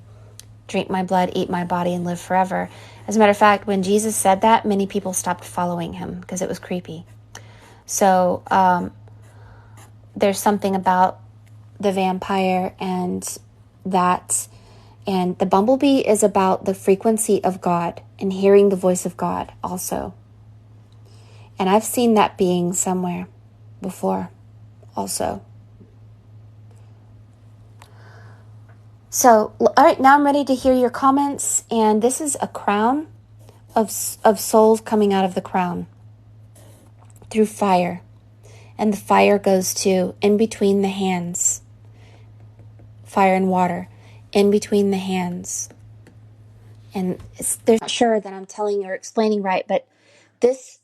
drink my blood, eat my body, and live forever. As a matter of fact, when Jesus said that, many people stopped following him because it was creepy. So there's something about the vampire and that. And the bumblebee is about the frequency of God and hearing the voice of God also. And I've seen that being somewhere before also. So, all right, now I'm ready to hear your comments. And this is a crown of souls coming out of the crown through fire. And the fire goes to in between the hands. Fire and water. In between the hands. And they're not sure that I'm telling or explaining right, but this,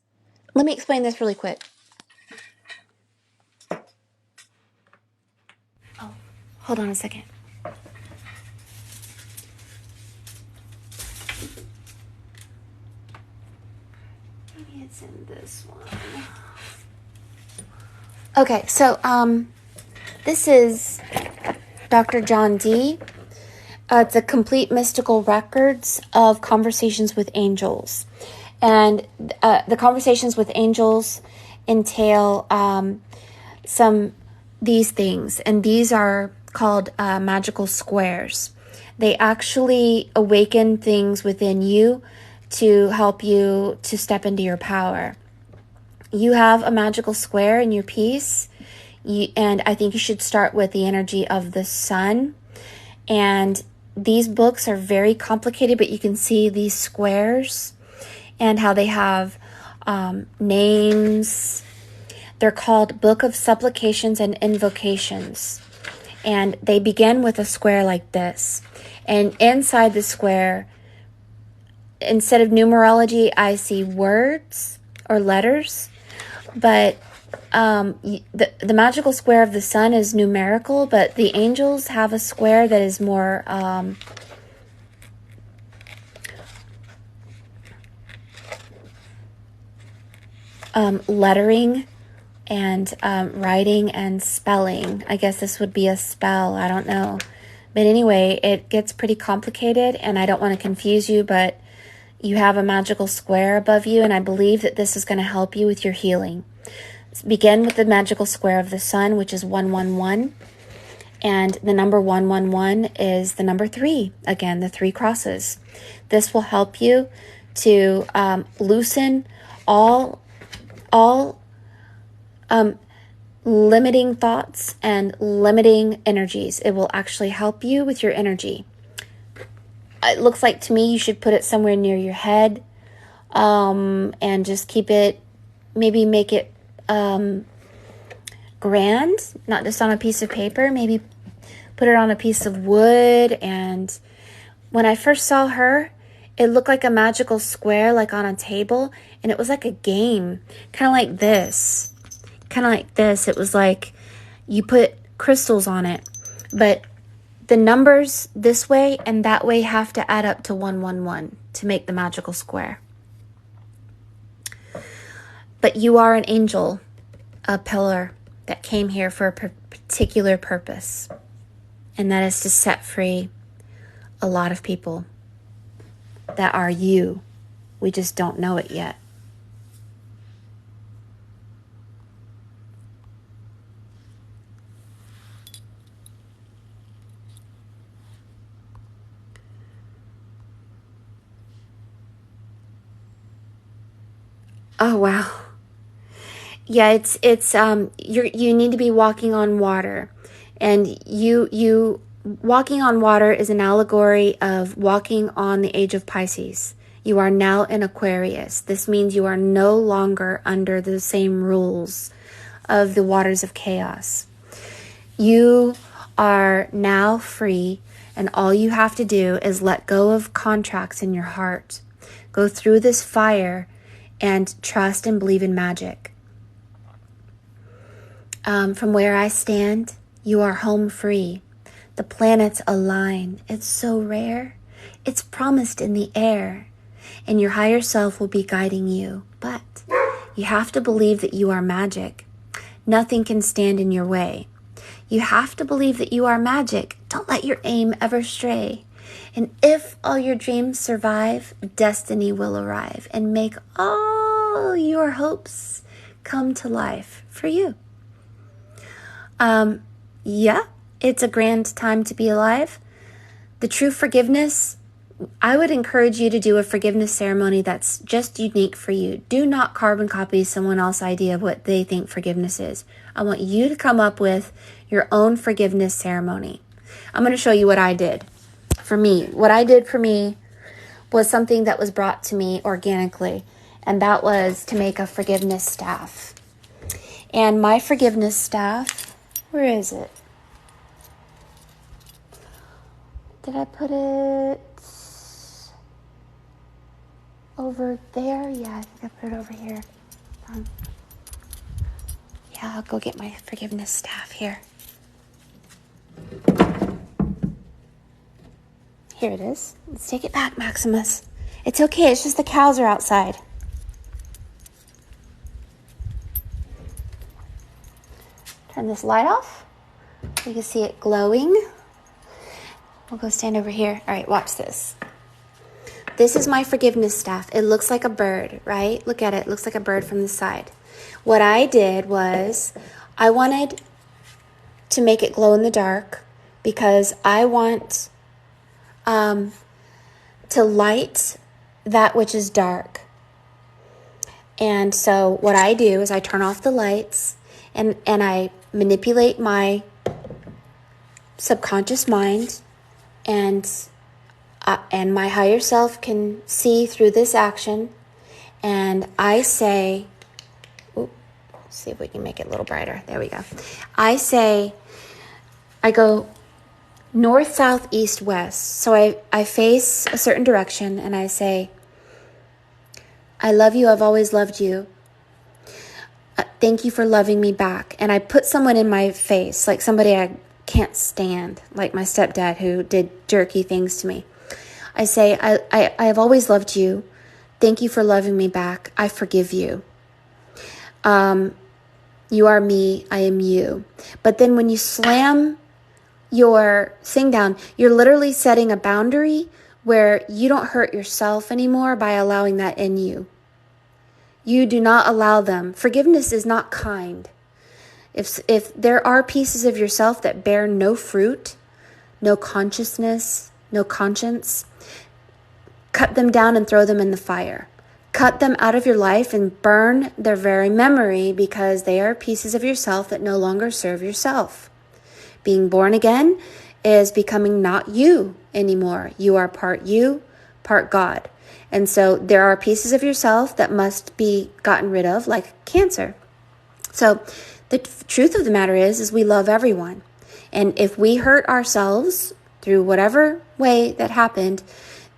let me explain this really quick. Oh, hold on a second. Maybe it's in this one. Okay, so this is Dr. John Dee. It's a complete mystical records of conversations with angels. And the conversations with angels entail these things. And these are called magical squares. They actually awaken things within you to help you to step into your power. You have a magical square in your piece. And I think you should start with the energy of the sun. And these books are very complicated, but you can see these squares and how they have names. They're called Book of Supplications and Invocations. And they begin with a square like this. And inside the square, instead of numerology, I see words or letters. But the magical square of the sun is numerical, but the angels have a square that is more lettering and writing and spelling. I guess this would be a spell. I don't know. But anyway, it gets pretty complicated, and I don't want to confuse you, but you have a magical square above you, and I believe that this is going to help you with your healing. Begin with the magical square of the sun, which is 111. And the number 111 is the number 3. Again, the 3 crosses. This will help you to loosen all limiting thoughts and limiting energies. It will actually help you with your energy. It looks like to me you should put it somewhere near your head, and just keep it, maybe make it grand, not just on a piece of paper. Maybe put it on a piece of wood. And when I first saw her, it looked like a magical square, like on a table, and it was like a game, kind of like this. kind of like this. It was like you put crystals on it, but the numbers this way and that way have to add up to 111 to make the magical square. But you are an angel, a pillar that came here for a particular purpose, and that is to set free a lot of people that are you. We just don't know it yet. Oh, wow. Yeah, you need to be walking on water. And you walking on water is an allegory of walking on the age of Pisces. You are now in Aquarius. This means you are no longer under the same rules of the waters of chaos. You are now free, and all you have to do is let go of contracts in your heart. Go through this fire and trust and believe in magic. From where I stand, you are home free. The planets align. It's so rare. It's promised in the air. And your higher self will be guiding you. But you have to believe that you are magic. Nothing can stand in your way. You have to believe that you are magic. Don't let your aim ever stray. And if all your dreams survive, destiny will arrive and make all your hopes come to life for you. Yeah, it's a grand time to be alive. The true forgiveness, I would encourage you to do a forgiveness ceremony that's just unique for you. Do not carbon copy someone else's idea of what they think forgiveness is. I want you to come up with your own forgiveness ceremony. I'm going to show you what I did for me. What I did for me was something that was brought to me organically, and that was to make a forgiveness staff. And my forgiveness staff, where is it? Did I put it over there? Yeah, I think I put it over here. Yeah, I'll go get my forgiveness staff here. Here it is. Let's take it back, Maximus. It's okay, it's just the cows are outside. Turn this light off. You can see it glowing. We'll go stand over here. All right, watch this. This is my forgiveness staff. It looks like a bird, right? Look at it. It looks like a bird from the side. What I did was I wanted to make it glow in the dark because I want to light that which is dark. And so what I do is I turn off the lights and I manipulate my subconscious mind, and my higher self can see through this action. And I say, see if we can make it a little brighter. There we go. I go north, south, east, west. So I face a certain direction and I say, I love you. I've always loved you. Thank you for loving me back. And I put someone in my face, like somebody I can't stand, like my stepdad who did jerky things to me. I say, I have always loved you. Thank you for loving me back. I forgive you. You are me. I am you. But then when you slam your thing down, you're literally setting a boundary where you don't hurt yourself anymore by allowing that in you. You do not allow them. Forgiveness is not kind. If there are pieces of yourself that bear no fruit, no consciousness, no conscience, cut them down and throw them in the fire. Cut them out of your life and burn their very memory, because they are pieces of yourself that no longer serve yourself. Being born again is becoming not you anymore. You are part you, part God. And so there are pieces of yourself that must be gotten rid of, like cancer. So the truth of the matter is we love everyone. And if we hurt ourselves through whatever way that happened,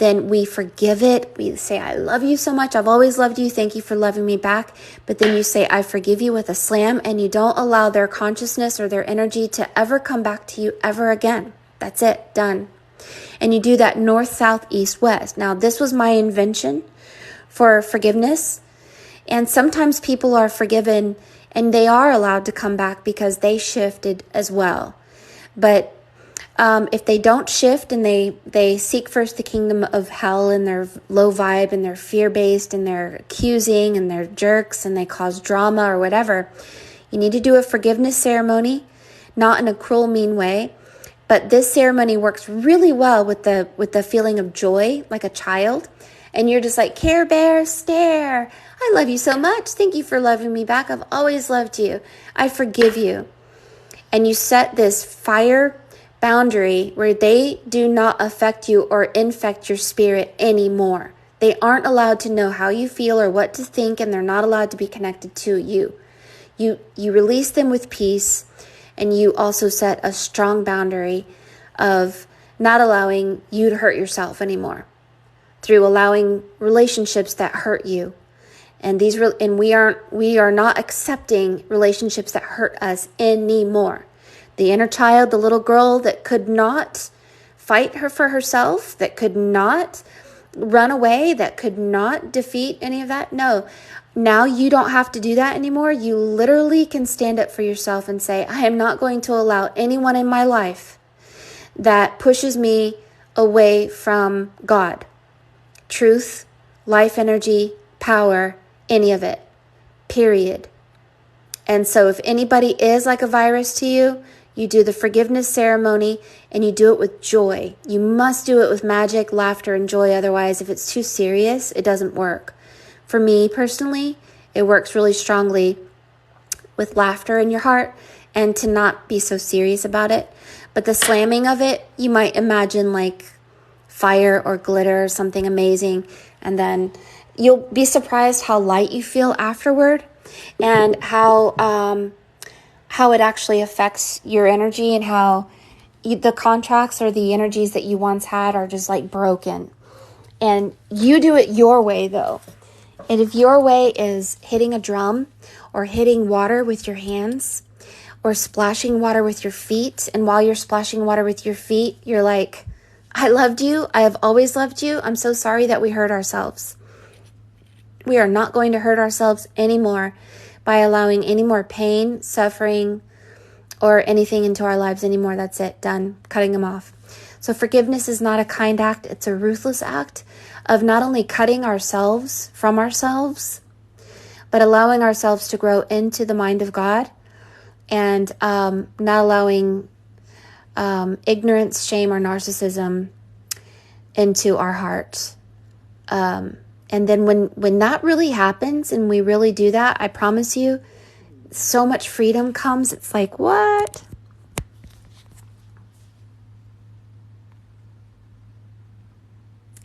then we forgive it. We say, I love you so much. I've always loved you. Thank you for loving me back. But then you say, I forgive you with a slam, and you don't allow their consciousness or their energy to ever come back to you ever again. That's it. Done. And you do that north, south, east, west. Now, this was my invention for forgiveness. And sometimes people are forgiven and they are allowed to come back because they shifted as well. But if they don't shift and they seek first the kingdom of hell and they're low vibe and they're fear-based and they're accusing and they're jerks and they cause drama or whatever, you need to do a forgiveness ceremony, not in a cruel, mean way. But this ceremony works really well with the feeling of joy, like a child. And you're just like, Care Bear, stare. I love you so much. Thank you for loving me back. I've always loved you. I forgive you. And you set this fire boundary where they do not affect you or infect your spirit anymore. They aren't allowed to know how you feel or what to think, and they're not allowed to be connected to you. You release them with peace, and you also set a strong boundary of not allowing you to hurt yourself anymore through allowing relationships that hurt you. And we are not accepting relationships that hurt us anymore. The inner child, the little girl that could not fight for herself, that could not run away, that could not defeat any of that. No, now you don't have to do that anymore. You literally can stand up for yourself and say, I am not going to allow anyone in my life that pushes me away from God, truth, life energy, power, any of it, period. And so if anybody is like a virus to you, you do the forgiveness ceremony and you do it with joy. You must do it with magic, laughter, and joy. Otherwise, if it's too serious, it doesn't work. For me personally, it works really strongly with laughter in your heart and to not be so serious about it. But the slamming of it, you might imagine like fire or glitter or something amazing. And then you'll be surprised how light you feel afterward and how it actually affects your energy and how the contracts or the energies that you once had are just like broken. And you do it your way though. And if your way is hitting a drum or hitting water with your hands or splashing water with your feet, and while you're splashing water with your feet, you're like, I loved you. I have always loved you. I'm so sorry that we hurt ourselves. We are not going to hurt ourselves anymore by allowing any more pain, suffering, or anything into our lives anymore. That's it. Done. Cutting them off. So forgiveness is not a kind act. It's a ruthless act of not only cutting ourselves from ourselves, but allowing ourselves to grow into the mind of God and not allowing ignorance, shame, or narcissism into our heart. And then when that really happens and we really do that, I promise you, so much freedom comes. It's like, what?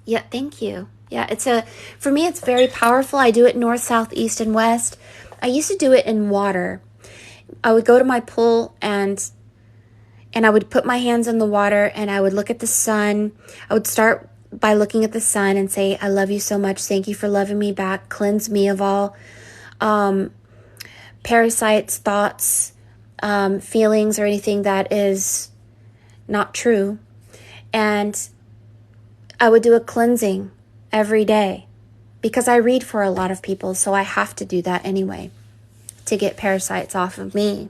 Yeah, thank you. Yeah, for me, it's very powerful. I do it north, south, east, and west. I used to do it in water. I would go to my pool and I would put my hands in the water and I would look at the sun. I would start by looking at the sun and say, I love you so much. Thank you for loving me back. Cleanse me of all parasites, thoughts, feelings, or anything that is not true. And I would do a cleansing every day because I read for a lot of people. So I have to do that anyway to get parasites off of me.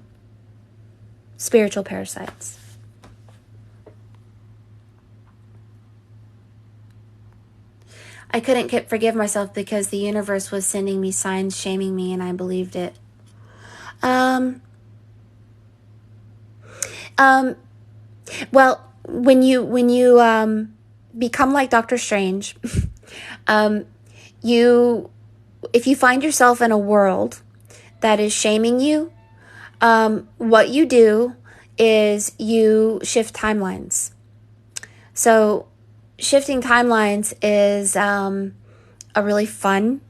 Spiritual parasites. I couldn't forgive myself because the universe was sending me signs shaming me and I believed it. Well, when you become like Doctor Strange, if you find yourself in a world that is shaming you, what you do is you shift timelines. So shifting timelines is a really fun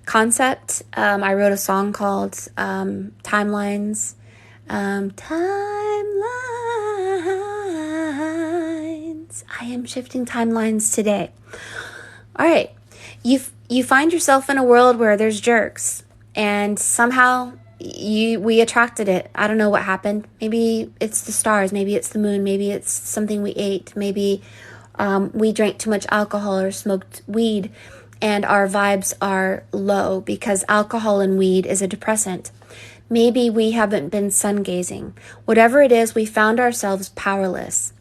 concept. I wrote a song called Timelines. Timelines. timelines. I am shifting timelines today. All right. You find yourself in a world where there's jerks, and somehow we attracted it. I don't know what happened. Maybe it's the stars, maybe it's the moon, maybe it's something we ate, maybe we drank too much alcohol or smoked weed and our vibes are low because alcohol and weed is a depressant. Maybe we haven't been sun gazing. Whatever it is, we found ourselves powerless.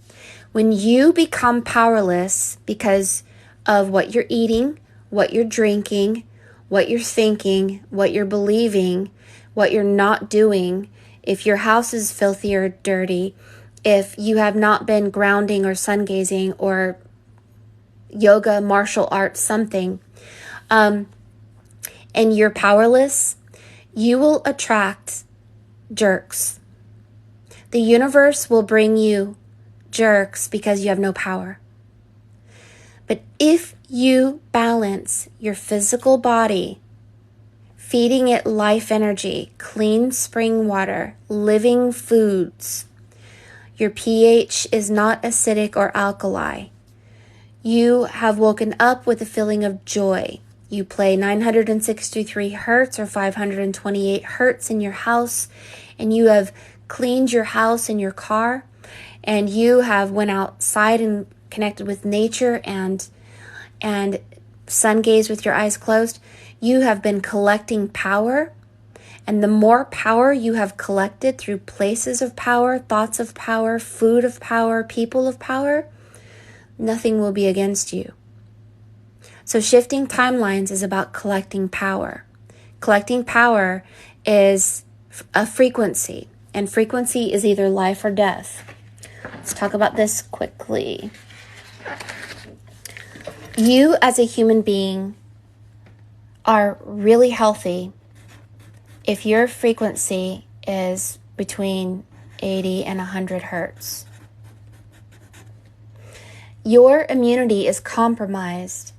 When you become powerless because of what you're eating, what you're drinking, what you're thinking, what you're believing, what you're not doing, if your house is filthy or dirty, if you have not been grounding or sun gazing or yoga, martial arts, something, and you're powerless, you will attract jerks. The universe will bring you jerks because you have no power. But if you balance your physical body, feeding it life energy, clean spring water, living foods, your pH is not acidic or alkali. You have woken up with a feeling of joy. You play 963 hertz or 528 hertz in your house, and you have cleaned your house and your car, and you have went outside and connected with nature and sun gaze with your eyes closed. You have been collecting power, and the more power you have collected through places of power, thoughts of power, food of power, people of power, nothing will be against you. So shifting timelines is about collecting power. Collecting power is a frequency, and frequency is either life or death. Let's talk about this quickly. You as a human being are really healthy if your frequency is between 80 and 100 hertz. Your immunity is compromised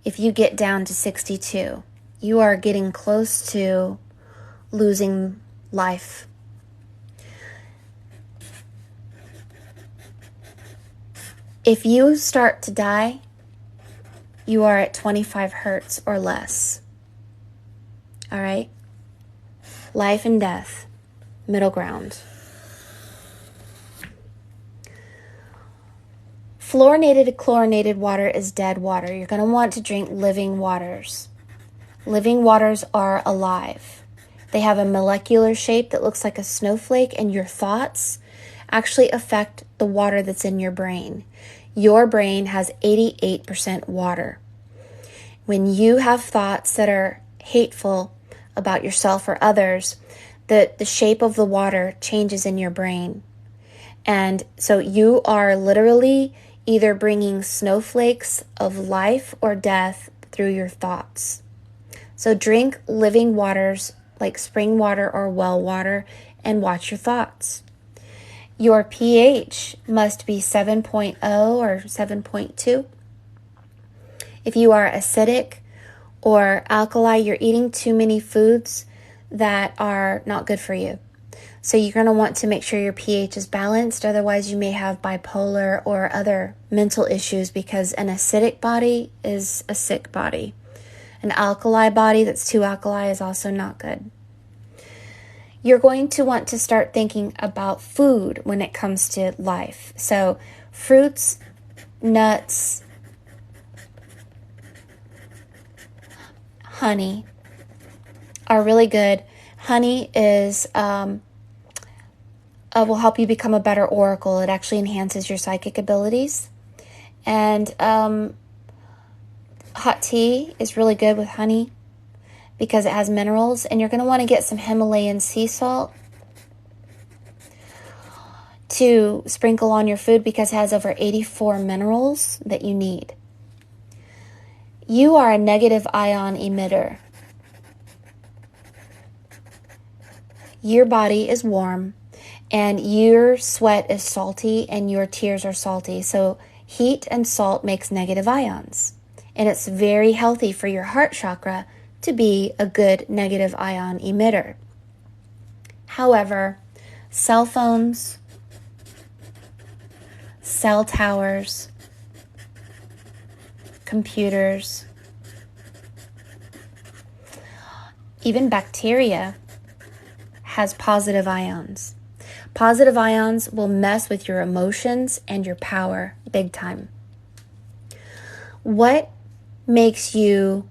if you get down to 62. You are getting close to losing life. If you start to die, you are at 25 hertz or less. All right? Life and death, middle ground. Fluorinated, chlorinated water is dead water. You're going to want to drink living waters. Living waters are alive. They have a molecular shape that looks like a snowflake, and your thoughts actually affect the water that's in your brain. Your brain has 88% water. When you have thoughts that are hateful about yourself or others, the shape of the water changes in your brain. And so you are literally either bringing snowflakes of life or death through your thoughts. So drink living waters like spring water or well water and watch your thoughts. Your pH must be 7.0 or 7.2. If you are acidic or alkali, you're eating too many foods that are not good for you. So you're going to want to make sure your pH is balanced. Otherwise, you may have bipolar or other mental issues, because an acidic body is a sick body. An alkali body that's too alkali is also not good. You're going to want to start thinking about food when it comes to life. So fruits, nuts, honey are really good. Honey is will help you become a better oracle. It actually enhances your psychic abilities. And hot tea is really good with honey because it has minerals. And you're going to want to get some Himalayan sea salt to sprinkle on your food because it has over 84 minerals that you need. You are a negative ion emitter. Your body is warm, and your sweat is salty, and your tears are salty. So heat and salt makes negative ions. And it's very healthy for your heart chakra to be a good negative ion emitter. However, cell phones, cell towers, computers, even bacteria has positive ions. Positive ions will mess with your emotions and your power big time. What makes your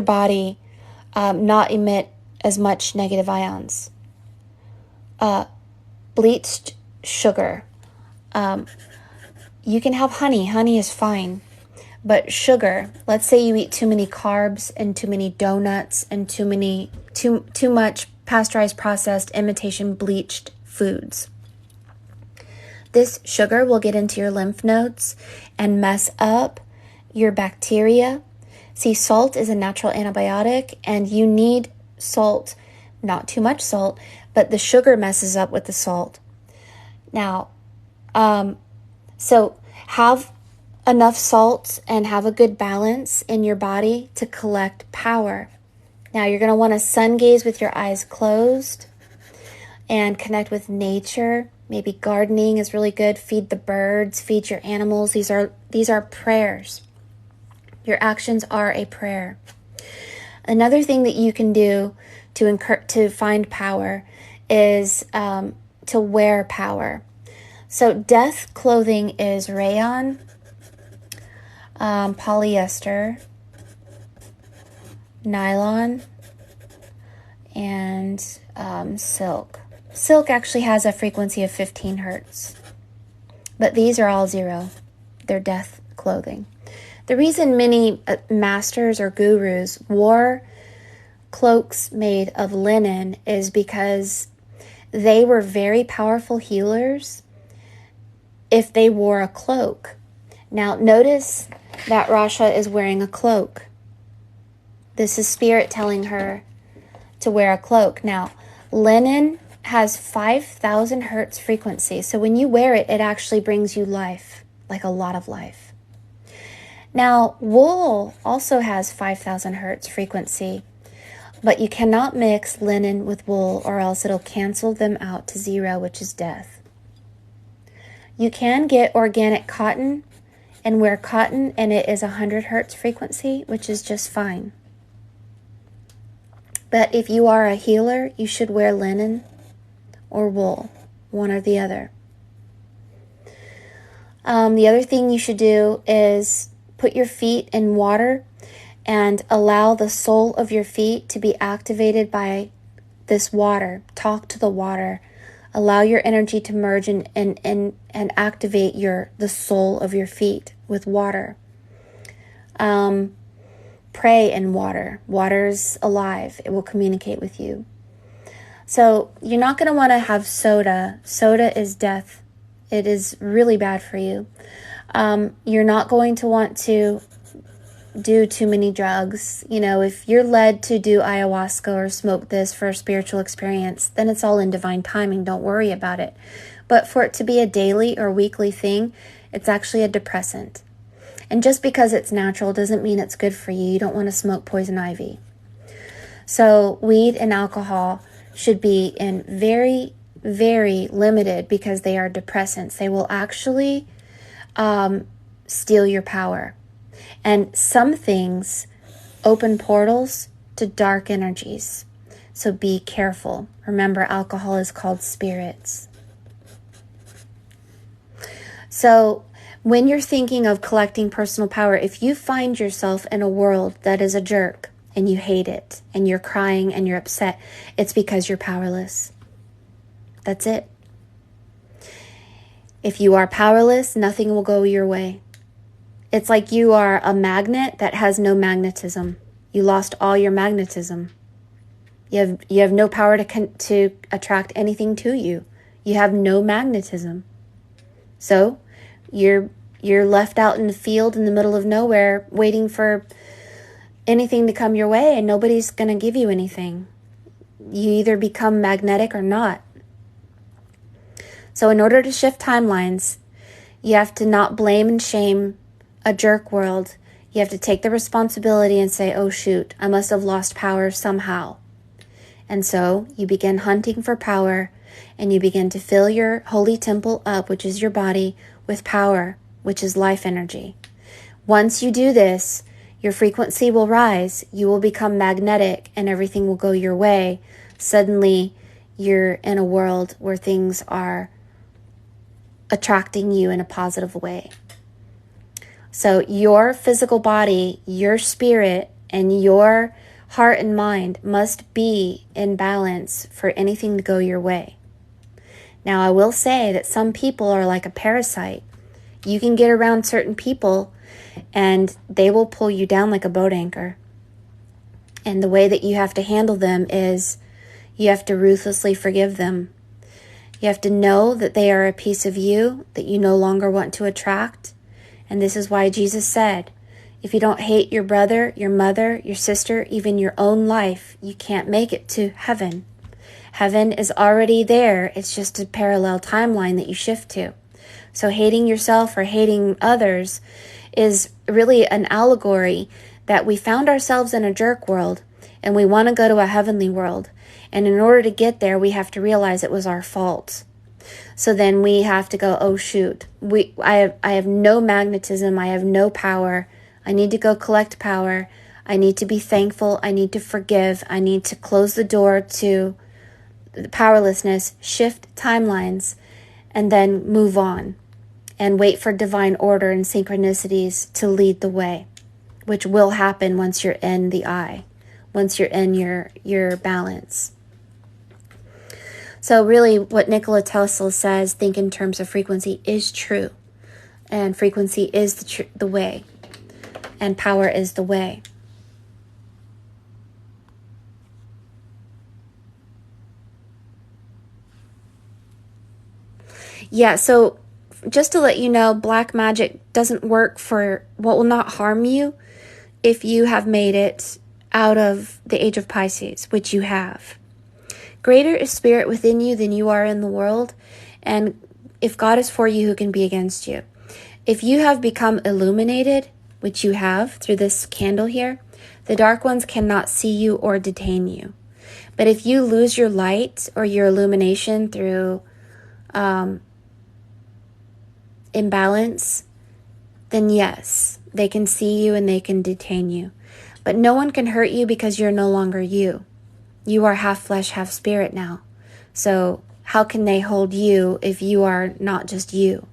body not emit as much negative ions? Bleached sugar. You can have honey. Honey is fine. But sugar, let's say you eat too many carbs and too many donuts and too much pasteurized, processed, imitation, bleached foods. This sugar will get into your lymph nodes and mess up your bacteria. See, salt is a natural antibiotic, and you need salt, not too much salt, but the sugar messes up with the salt. Now, so have enough salt and have a good balance in your body to collect power. Now, you're going to want to sun gaze with your eyes closed and connect with nature. Maybe gardening is really good. Feed the birds, feed your animals. These are prayers. Your actions are a prayer. Another thing that you can do to find power is to wear power. So death clothing is rayon, polyester, nylon, and silk. Silk actually has a frequency of 15 hertz, but these are all zero. They're death clothing. The reason many masters or gurus wore cloaks made of linen is because they were very powerful healers if they wore a cloak. Now, notice that Rasha is wearing a cloak. This is spirit telling her to wear a cloak. Now, linen has 5,000 hertz frequency. So when you wear it, it actually brings you life, like a lot of life. Now, wool also has 5,000 hertz frequency, but you cannot mix linen with wool or else it'll cancel them out to zero, which is death. You can get organic cotton and wear cotton, and it is 100 hertz frequency, which is just fine. But if you are a healer, you should wear linen or wool, one or the other. The other thing you should do is put your feet in water and allow the sole of your feet to be activated by this water. Talk to the water. Allow your energy to merge and activate the sole of your feet with water. Pray in water. Water's alive. It will communicate with you. So you're not going to want to have soda. Soda is death. It is really bad for you. You're not going to want to do too many drugs. You know, if you're led to do ayahuasca or smoke this for a spiritual experience, then it's all in divine timing. Don't worry about it. But for it to be a daily or weekly thing, it's actually a depressant. And just because it's natural doesn't mean it's good for you. You don't want to smoke poison ivy. So weed and alcohol should be in very, very limited because they are depressants. They will actually steal your power. And some things open portals to dark energies. So be careful. Remember, alcohol is called spirits. So when you're thinking of collecting personal power, if you find yourself in a world that is a jerk and you hate it and you're crying and you're upset, it's because you're powerless. That's it. If you are powerless, nothing will go your way. It's like you are a magnet that has no magnetism. You lost all your magnetism. You have no power to attract anything to you. You have no magnetism. So you're left out in the field in the middle of nowhere waiting for anything to come your way, and nobody's going to give you anything. You either become magnetic or not. So in order to shift timelines, you have to not blame and shame a jerk world. You have to take the responsibility and say, oh shoot, I must have lost power somehow. And so you begin hunting for power, and you begin to fill your holy temple up, which is your body, with power. which is life energy. Once you do this, your frequency will rise, you will become magnetic, and everything will go your way. Suddenly, you're in a world where things are attracting you in a positive way. So your physical body, your spirit, and your heart and mind must be in balance for anything to go your way. Now, I will say that some people are like a parasite. You can get around certain people and they will pull you down like a boat anchor. And the way that you have to handle them is you have to ruthlessly forgive them. You have to know that they are a piece of you that you no longer want to attract. And this is why Jesus said, if you don't hate your brother, your mother, your sister, even your own life, you can't make it to heaven. Heaven is already there. It's just a parallel timeline that you shift to. So hating yourself or hating others is really an allegory that we found ourselves in a jerk world and we want to go to a heavenly world. And in order to get there, we have to realize it was our fault. So then we have to go, oh shoot, I have no magnetism, I have no power. I need to go collect power. I need to be thankful. I need to forgive. I need to close the door to the powerlessness, shift timelines, and then move on and wait for divine order and synchronicities to lead the way, which will happen once you're in the eye, once you're in your balance. So really what Nikola Tesla says, think in terms of frequency, is true. And frequency is the way. And power is the way. Yeah, so just to let you know, black magic doesn't work for what will not harm you if you have made it out of the age of Pisces, which you have. Greater is spirit within you than you are in the world. And if God is for you, who can be against you? If you have become illuminated, which you have through this candle here, the dark ones cannot see you or detain you. But if you lose your light or your illumination through imbalance, then yes, they can see you and they can detain you. But no one can hurt you because you're no longer you. You are half flesh, half spirit now. So how can they hold you if you are not just you?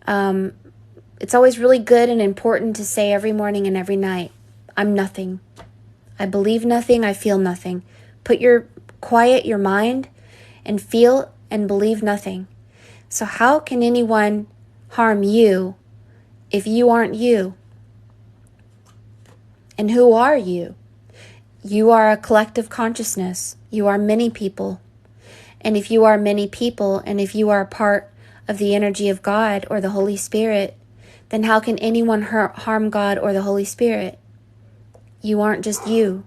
It's always really good and important to say every morning and every night, I'm nothing. I believe nothing, I feel nothing. Quiet your mind and feel and believe nothing. So how can anyone harm you if you aren't you? And who are you? You are a collective consciousness. You are many people. And if you are many people, and if you are a part of the energy of God or the Holy Spirit, then how can anyone harm God or the Holy Spirit? You aren't just you.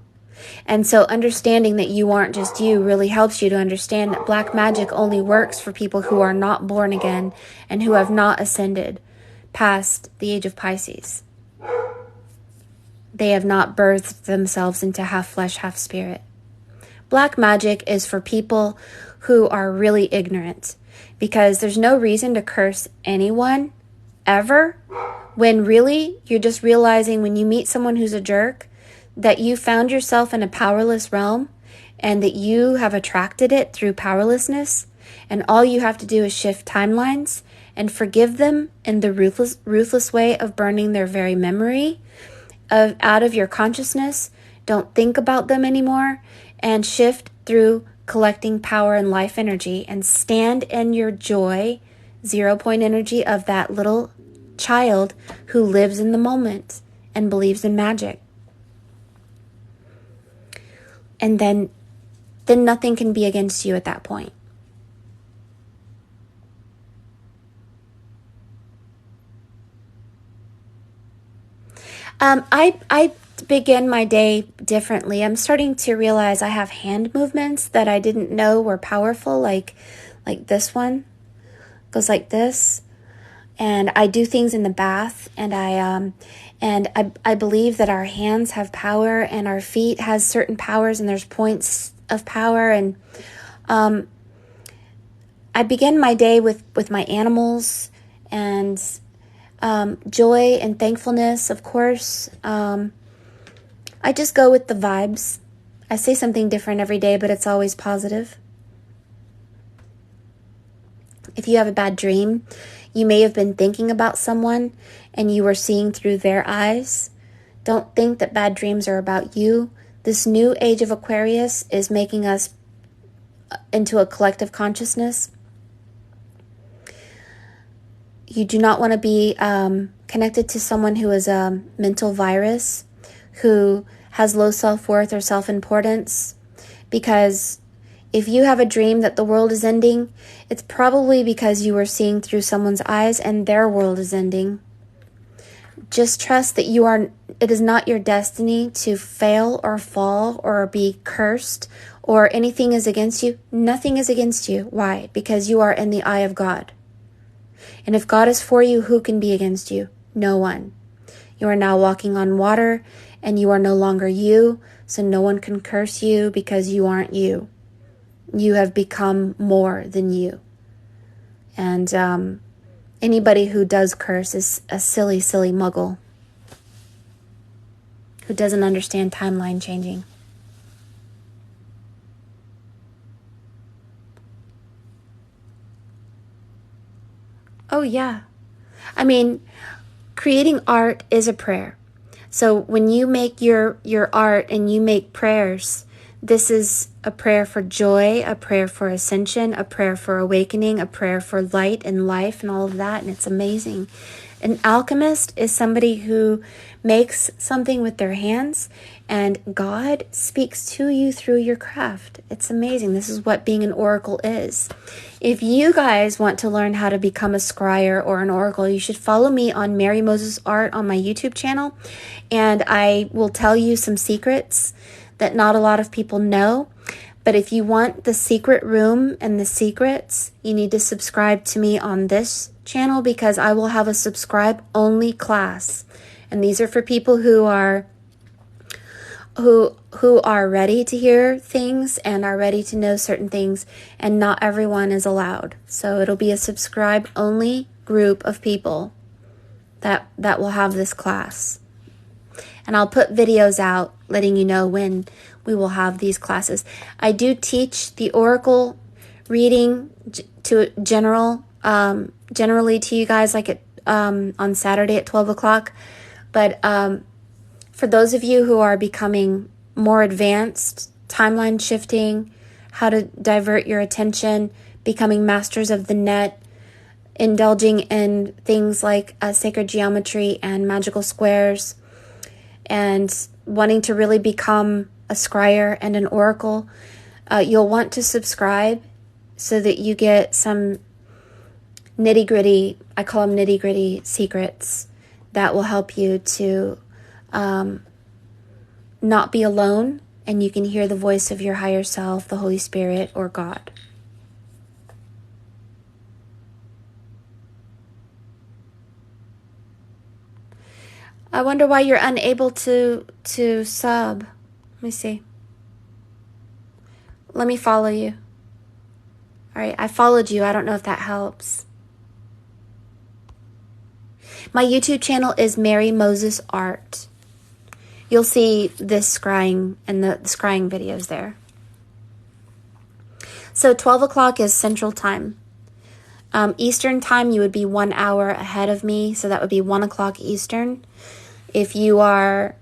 And so understanding that you aren't just you really helps you to understand that black magic only works for people who are not born again and who have not ascended past the age of Pisces. They have not birthed themselves into half flesh, half spirit. Black magic is for people who are really ignorant, because there's no reason to curse anyone ever when really you're just realizing when you meet someone who's a jerk that you found yourself in a powerless realm and that you have attracted it through powerlessness, and all you have to do is shift timelines and forgive them in the ruthless way of burning their very memory out of your consciousness. Don't think about them anymore, and shift through collecting power and life energy and stand in your joy, 0 point energy of that little child who lives in the moment and believes in magic. And then nothing can be against you at that point. I begin my day differently. I'm starting to realize I have hand movements that I didn't know were powerful, like this one goes like this. And I do things in the bath, and I believe that our hands have power and our feet has certain powers, and there's points of power. And I begin my day with my animals and joy and thankfulness, of course. I just go with the vibes. I say something different every day, but it's always positive. If you have a bad dream, you may have been thinking about someone and you were seeing through their eyes. Don't think that bad dreams are about you. This new age of Aquarius is making us into a collective consciousness. You do not want to be connected to someone who is a mental virus, who has low self-worth or self-importance, because if you have a dream that the world is ending, it's probably because you were seeing through someone's eyes and their world is ending. Just trust that it is not your destiny to fail or fall or be cursed or anything is against you. Nothing is against you. Why? Because you are in the eye of God. And if God is for you, who can be against you? No one. You are now walking on water and you are no longer you, so no one can curse you because you aren't you. You have become more than you. And anybody who does curse is a silly, silly muggle who doesn't understand timeline changing. Oh, yeah. I mean, creating art is a prayer. So when you make your art and you make prayers, this is a prayer for joy, a prayer for ascension, a prayer for awakening, a prayer for light and life and all of that. And it's amazing. An alchemist is somebody who makes something with their hands and God speaks to you through your craft. It's amazing. This is what being an oracle is. If you guys want to learn how to become a scryer or an oracle, you should follow me on Mary Moses Art on my YouTube channel. And I will tell you some secrets that not a lot of people know. But if you want the secret room and the secrets, you need to subscribe to me on this channel because I will have a subscribe only class. And these are for people who are ready to hear things and are ready to know certain things, and not everyone is allowed. So it'll be a subscribe only group of people that will have this class. And I'll put videos out letting you know when we will have these classes. I do teach the oracle reading to generally to you guys like on Saturday at 12 o'clock. But for those of you who are becoming more advanced, timeline shifting, how to divert your attention, becoming masters of the net, indulging in things like sacred geometry and magical squares, and wanting to really become a scryer and an oracle, you'll want to subscribe so that you get some nitty-gritty, I call them nitty-gritty secrets that will help you to not be alone, and you can hear the voice of your higher self, the Holy Spirit, or God. I wonder why you're unable to sub. Let me see. Let me follow you. All right, I followed you. I don't know if that helps. My YouTube channel is Mary Moses Art. You'll see this scrying and the scrying videos there. So 12 o'clock is Central Time. Eastern Time, you would be 1 hour ahead of me, so that would be 1 o'clock Eastern. If you are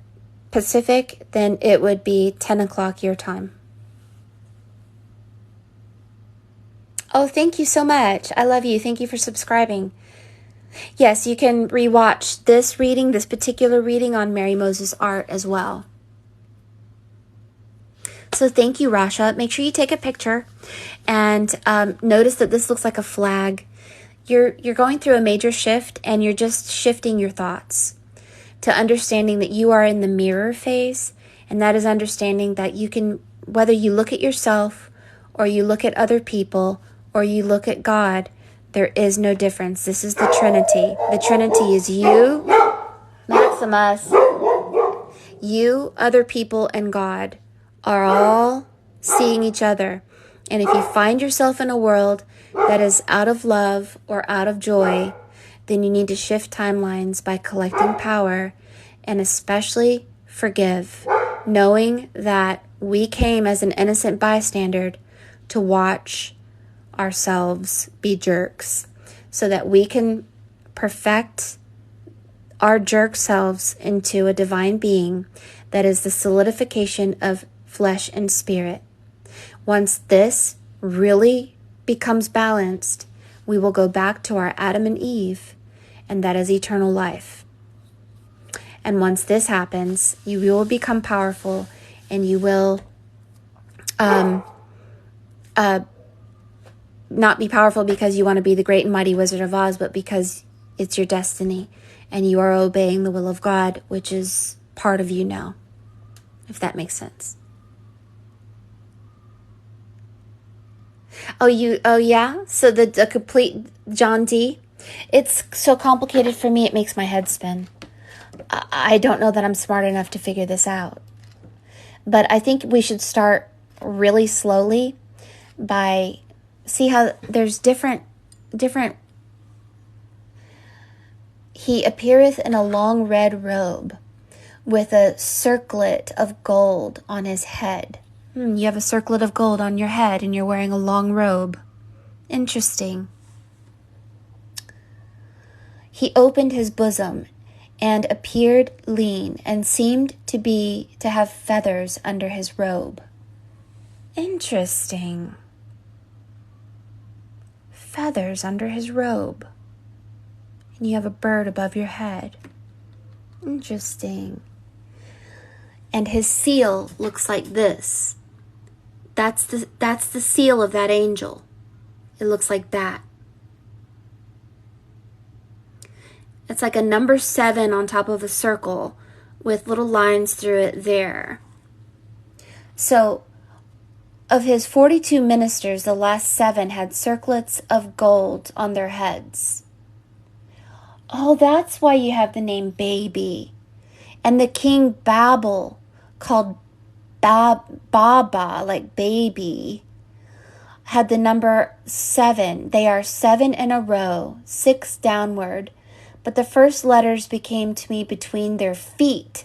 Pacific, then it would be 10 o'clock your time. Oh, thank you so much. I love you. Thank you for subscribing. Yes, you can rewatch this reading, this particular reading on Mary Moses Art as well. So thank you, Rasha. Make sure you take a picture and notice that this looks like a flag. You're going through a major shift, and you're just shifting your thoughts to understanding that you are in the mirror phase, and that is understanding that you can, whether you look at yourself or you look at other people or you look at God, there is no difference. This is the Trinity. The Trinity is you, Maximus, you, other people, and God are all seeing each other. And if you find yourself in a world that is out of love or out of joy, then you need to shift timelines by collecting power and especially forgive, knowing that we came as an innocent bystander to watch ourselves be jerks so that we can perfect our jerk selves into a divine being that is the solidification of flesh and spirit. Once this really becomes balanced, we will go back to our Adam and Eve, and that is eternal life. And once this happens, you will become powerful, and you will not be powerful because you want to be the great and mighty Wizard of Oz, but because it's your destiny, and you are obeying the will of God, which is part of you now, if that makes sense. Oh, yeah? So the complete John D? It's so complicated for me, it makes my head spin. I don't know that I'm smart enough to figure this out. But I think we should start really slowly by see how there's different. He appeareth in a long red robe with a circlet of gold on his head. You have a circlet of gold on your head and you're wearing a long robe. Interesting. He opened his bosom and appeared lean and seemed to have feathers under his robe. Interesting. Feathers under his robe. And you have a bird above your head. Interesting. And his seal looks like this. That's the seal of that angel. It looks like that. It's like a number 7 on top of a circle with little lines through it there. So, of his 42 ministers, the last 7 had circlets of gold on their heads. Oh, that's why you have the name Baby. And the king Babel, called Baba, like baby, had the number 7. They are 7 in a row, 6 downward. But the first letters became to me between their feet.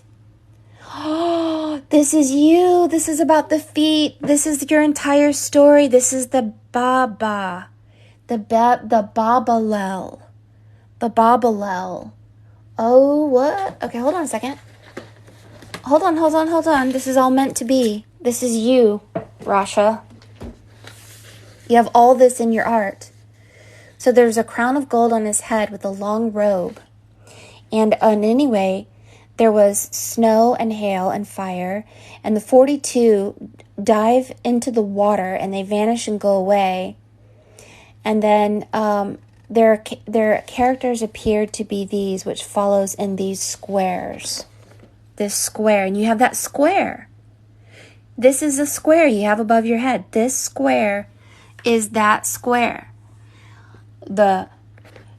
Oh, this is you. This is about the feet. This is your entire story. This is the Baba. The Babalel. The Babalel. Oh, what? Okay, hold on a second. Hold on. This is all meant to be. This is you, Rasha. You have all this in your art. So there's a crown of gold on his head with a long robe. And anyway, there was snow and hail and fire. And the 42 dive into the water and they vanish and go away. And then their characters appeared to be these, which follows in these squares. This square. And you have that square. This is the square you have above your head. This square is that square. The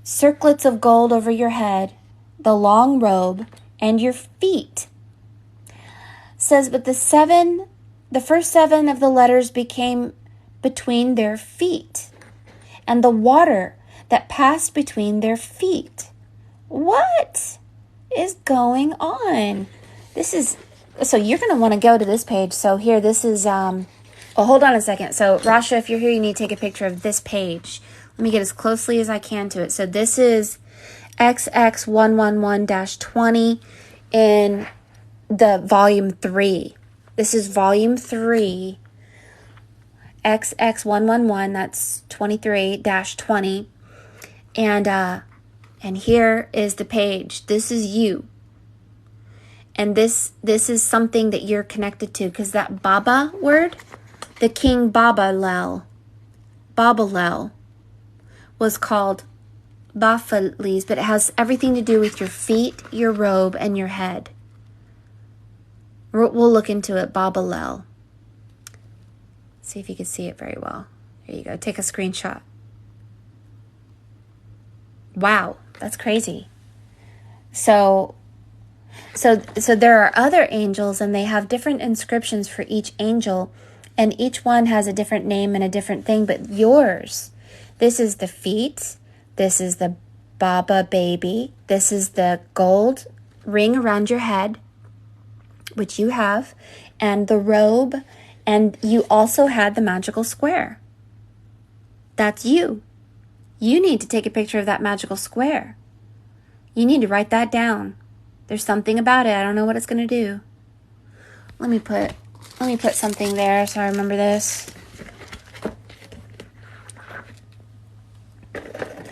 circlets of gold over your head, the long robe, and your feet. Says, but the first 7 of the letters became between their feet, and the water that passed between their feet. What is going on? So you're going to want to go to this page. So here, this is, hold on a second. So Rasha, if you're here, you need to take a picture of this page. Let me get as closely as I can to it. So this is XX111-20 in the volume 3. This is volume 3, XX111, that's 23-20. And here is the page. This is you. And this is something that you're connected to, because that Baba word, the king Babalel, was called Baphomet, but it has everything to do with your feet, your robe, and your head. We'll look into it, Babalel. See if you can see it very well. Here you go. Take a screenshot. Wow, that's crazy. So there are other angels, and they have different inscriptions for each angel, and each one has a different name and a different thing, but yours, this is the feet, this is the Baba baby. This is the gold ring around your head, which you have, and the robe, and you also had the magical square. That's you. You need to take a picture of that magical square. You need to write that down. There's something about it. I don't know what it's going to do. Let me put something there so I remember this.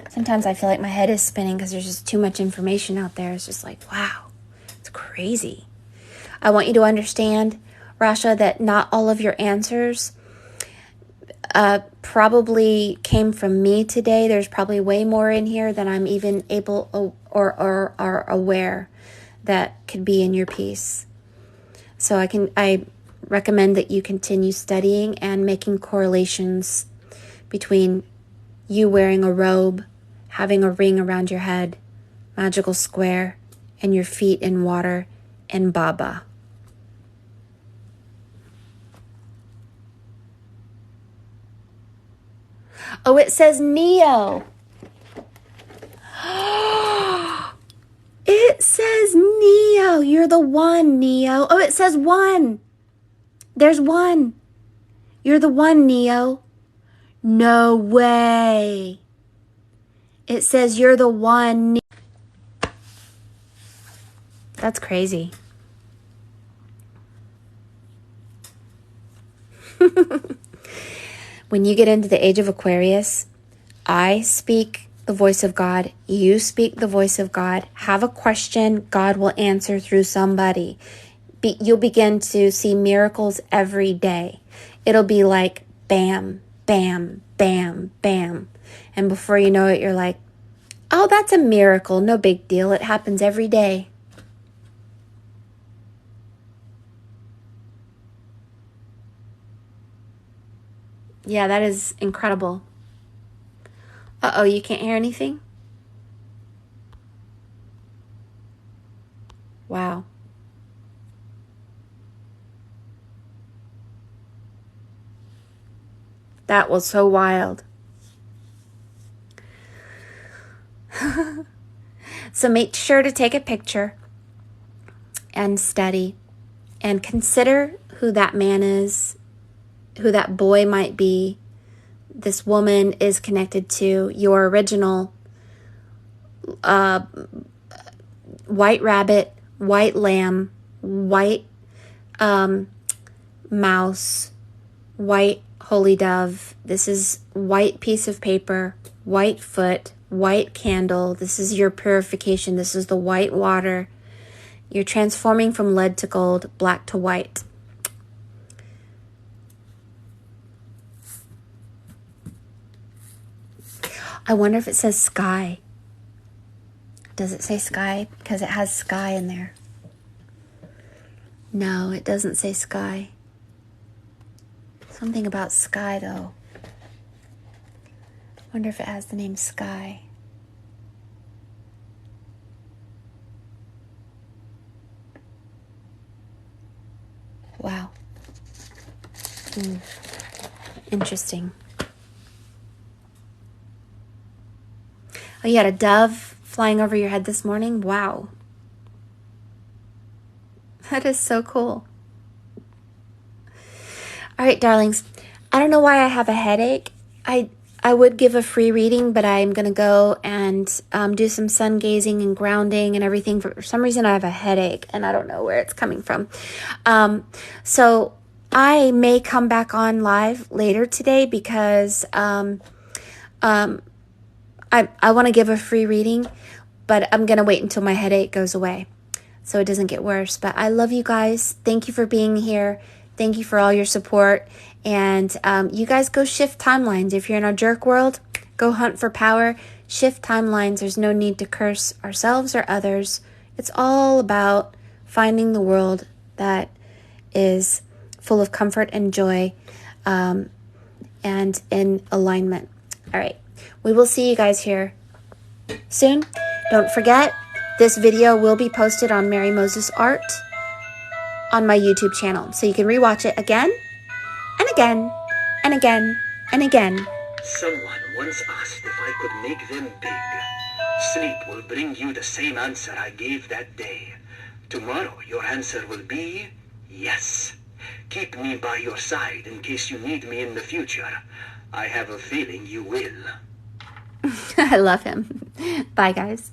Sometimes I feel like my head is spinning because there's just too much information out there. It's just like, wow, it's crazy. I want you to understand, Rasha, that not all of your answers probably came from me today. There's probably way more in here than I'm even able or are aware that could be in your piece. So I recommend that you continue studying and making correlations between you wearing a robe, having a ring around your head, magical square, and your feet in water, and Baba. Oh, it says Neo. It says Neo. You're the one, Neo. Oh, it says one. There's one. You're the one, Neo. No way. It says you're the one. That's crazy. When you get into the age of Aquarius, I speak the voice of God. You speak the voice of God. Have a question, God will answer through somebody. You'll begin to see miracles every day. It'll be like bam, bam, bam, bam. And before you know it, you're like, oh, that's a miracle. No big deal. It happens every day. Yeah, that is incredible. Uh-oh, you can't hear anything? Wow. That was so wild. So make sure to take a picture and study and consider who that man is, who that boy might be. This woman is connected to your original white rabbit, white lamb, white mouse, white holy dove. This is white piece of paper, white foot, white candle. This is your purification. This is the white water. You're transforming from lead to gold, black to white. I wonder if it says sky. Does it say sky? Because it has sky in there. No, it doesn't say sky. Something about sky, though. Wonder if it has the name Sky. Wow. Interesting. Oh, you had a dove flying over your head this morning? Wow. That is so cool. All right, darlings. I don't know why I have a headache. I would give a free reading, but I'm going to go and do some sun gazing and grounding and everything. For some reason, I have a headache, and I don't know where it's coming from. So I may come back on live later today because I want to give a free reading, but I'm going to wait until my headache goes away so it doesn't get worse. But I love you guys. Thank you for being here. Thank you for all your support. And you guys go shift timelines. If you're in our jerk world, go hunt for power. Shift timelines. There's no need to curse ourselves or others. It's all about finding the world that is full of comfort and joy and in alignment. All right. We will see you guys here soon. Don't forget, this video will be posted on Mary Moses Art on my YouTube channel. So you can rewatch it again and again and again and again. Someone once asked if I could make them big. Sleep will bring you the same answer I gave that day. Tomorrow your answer will be yes. Keep me by your side in case you need me in the future. I have a feeling you will. I love him. Bye, guys.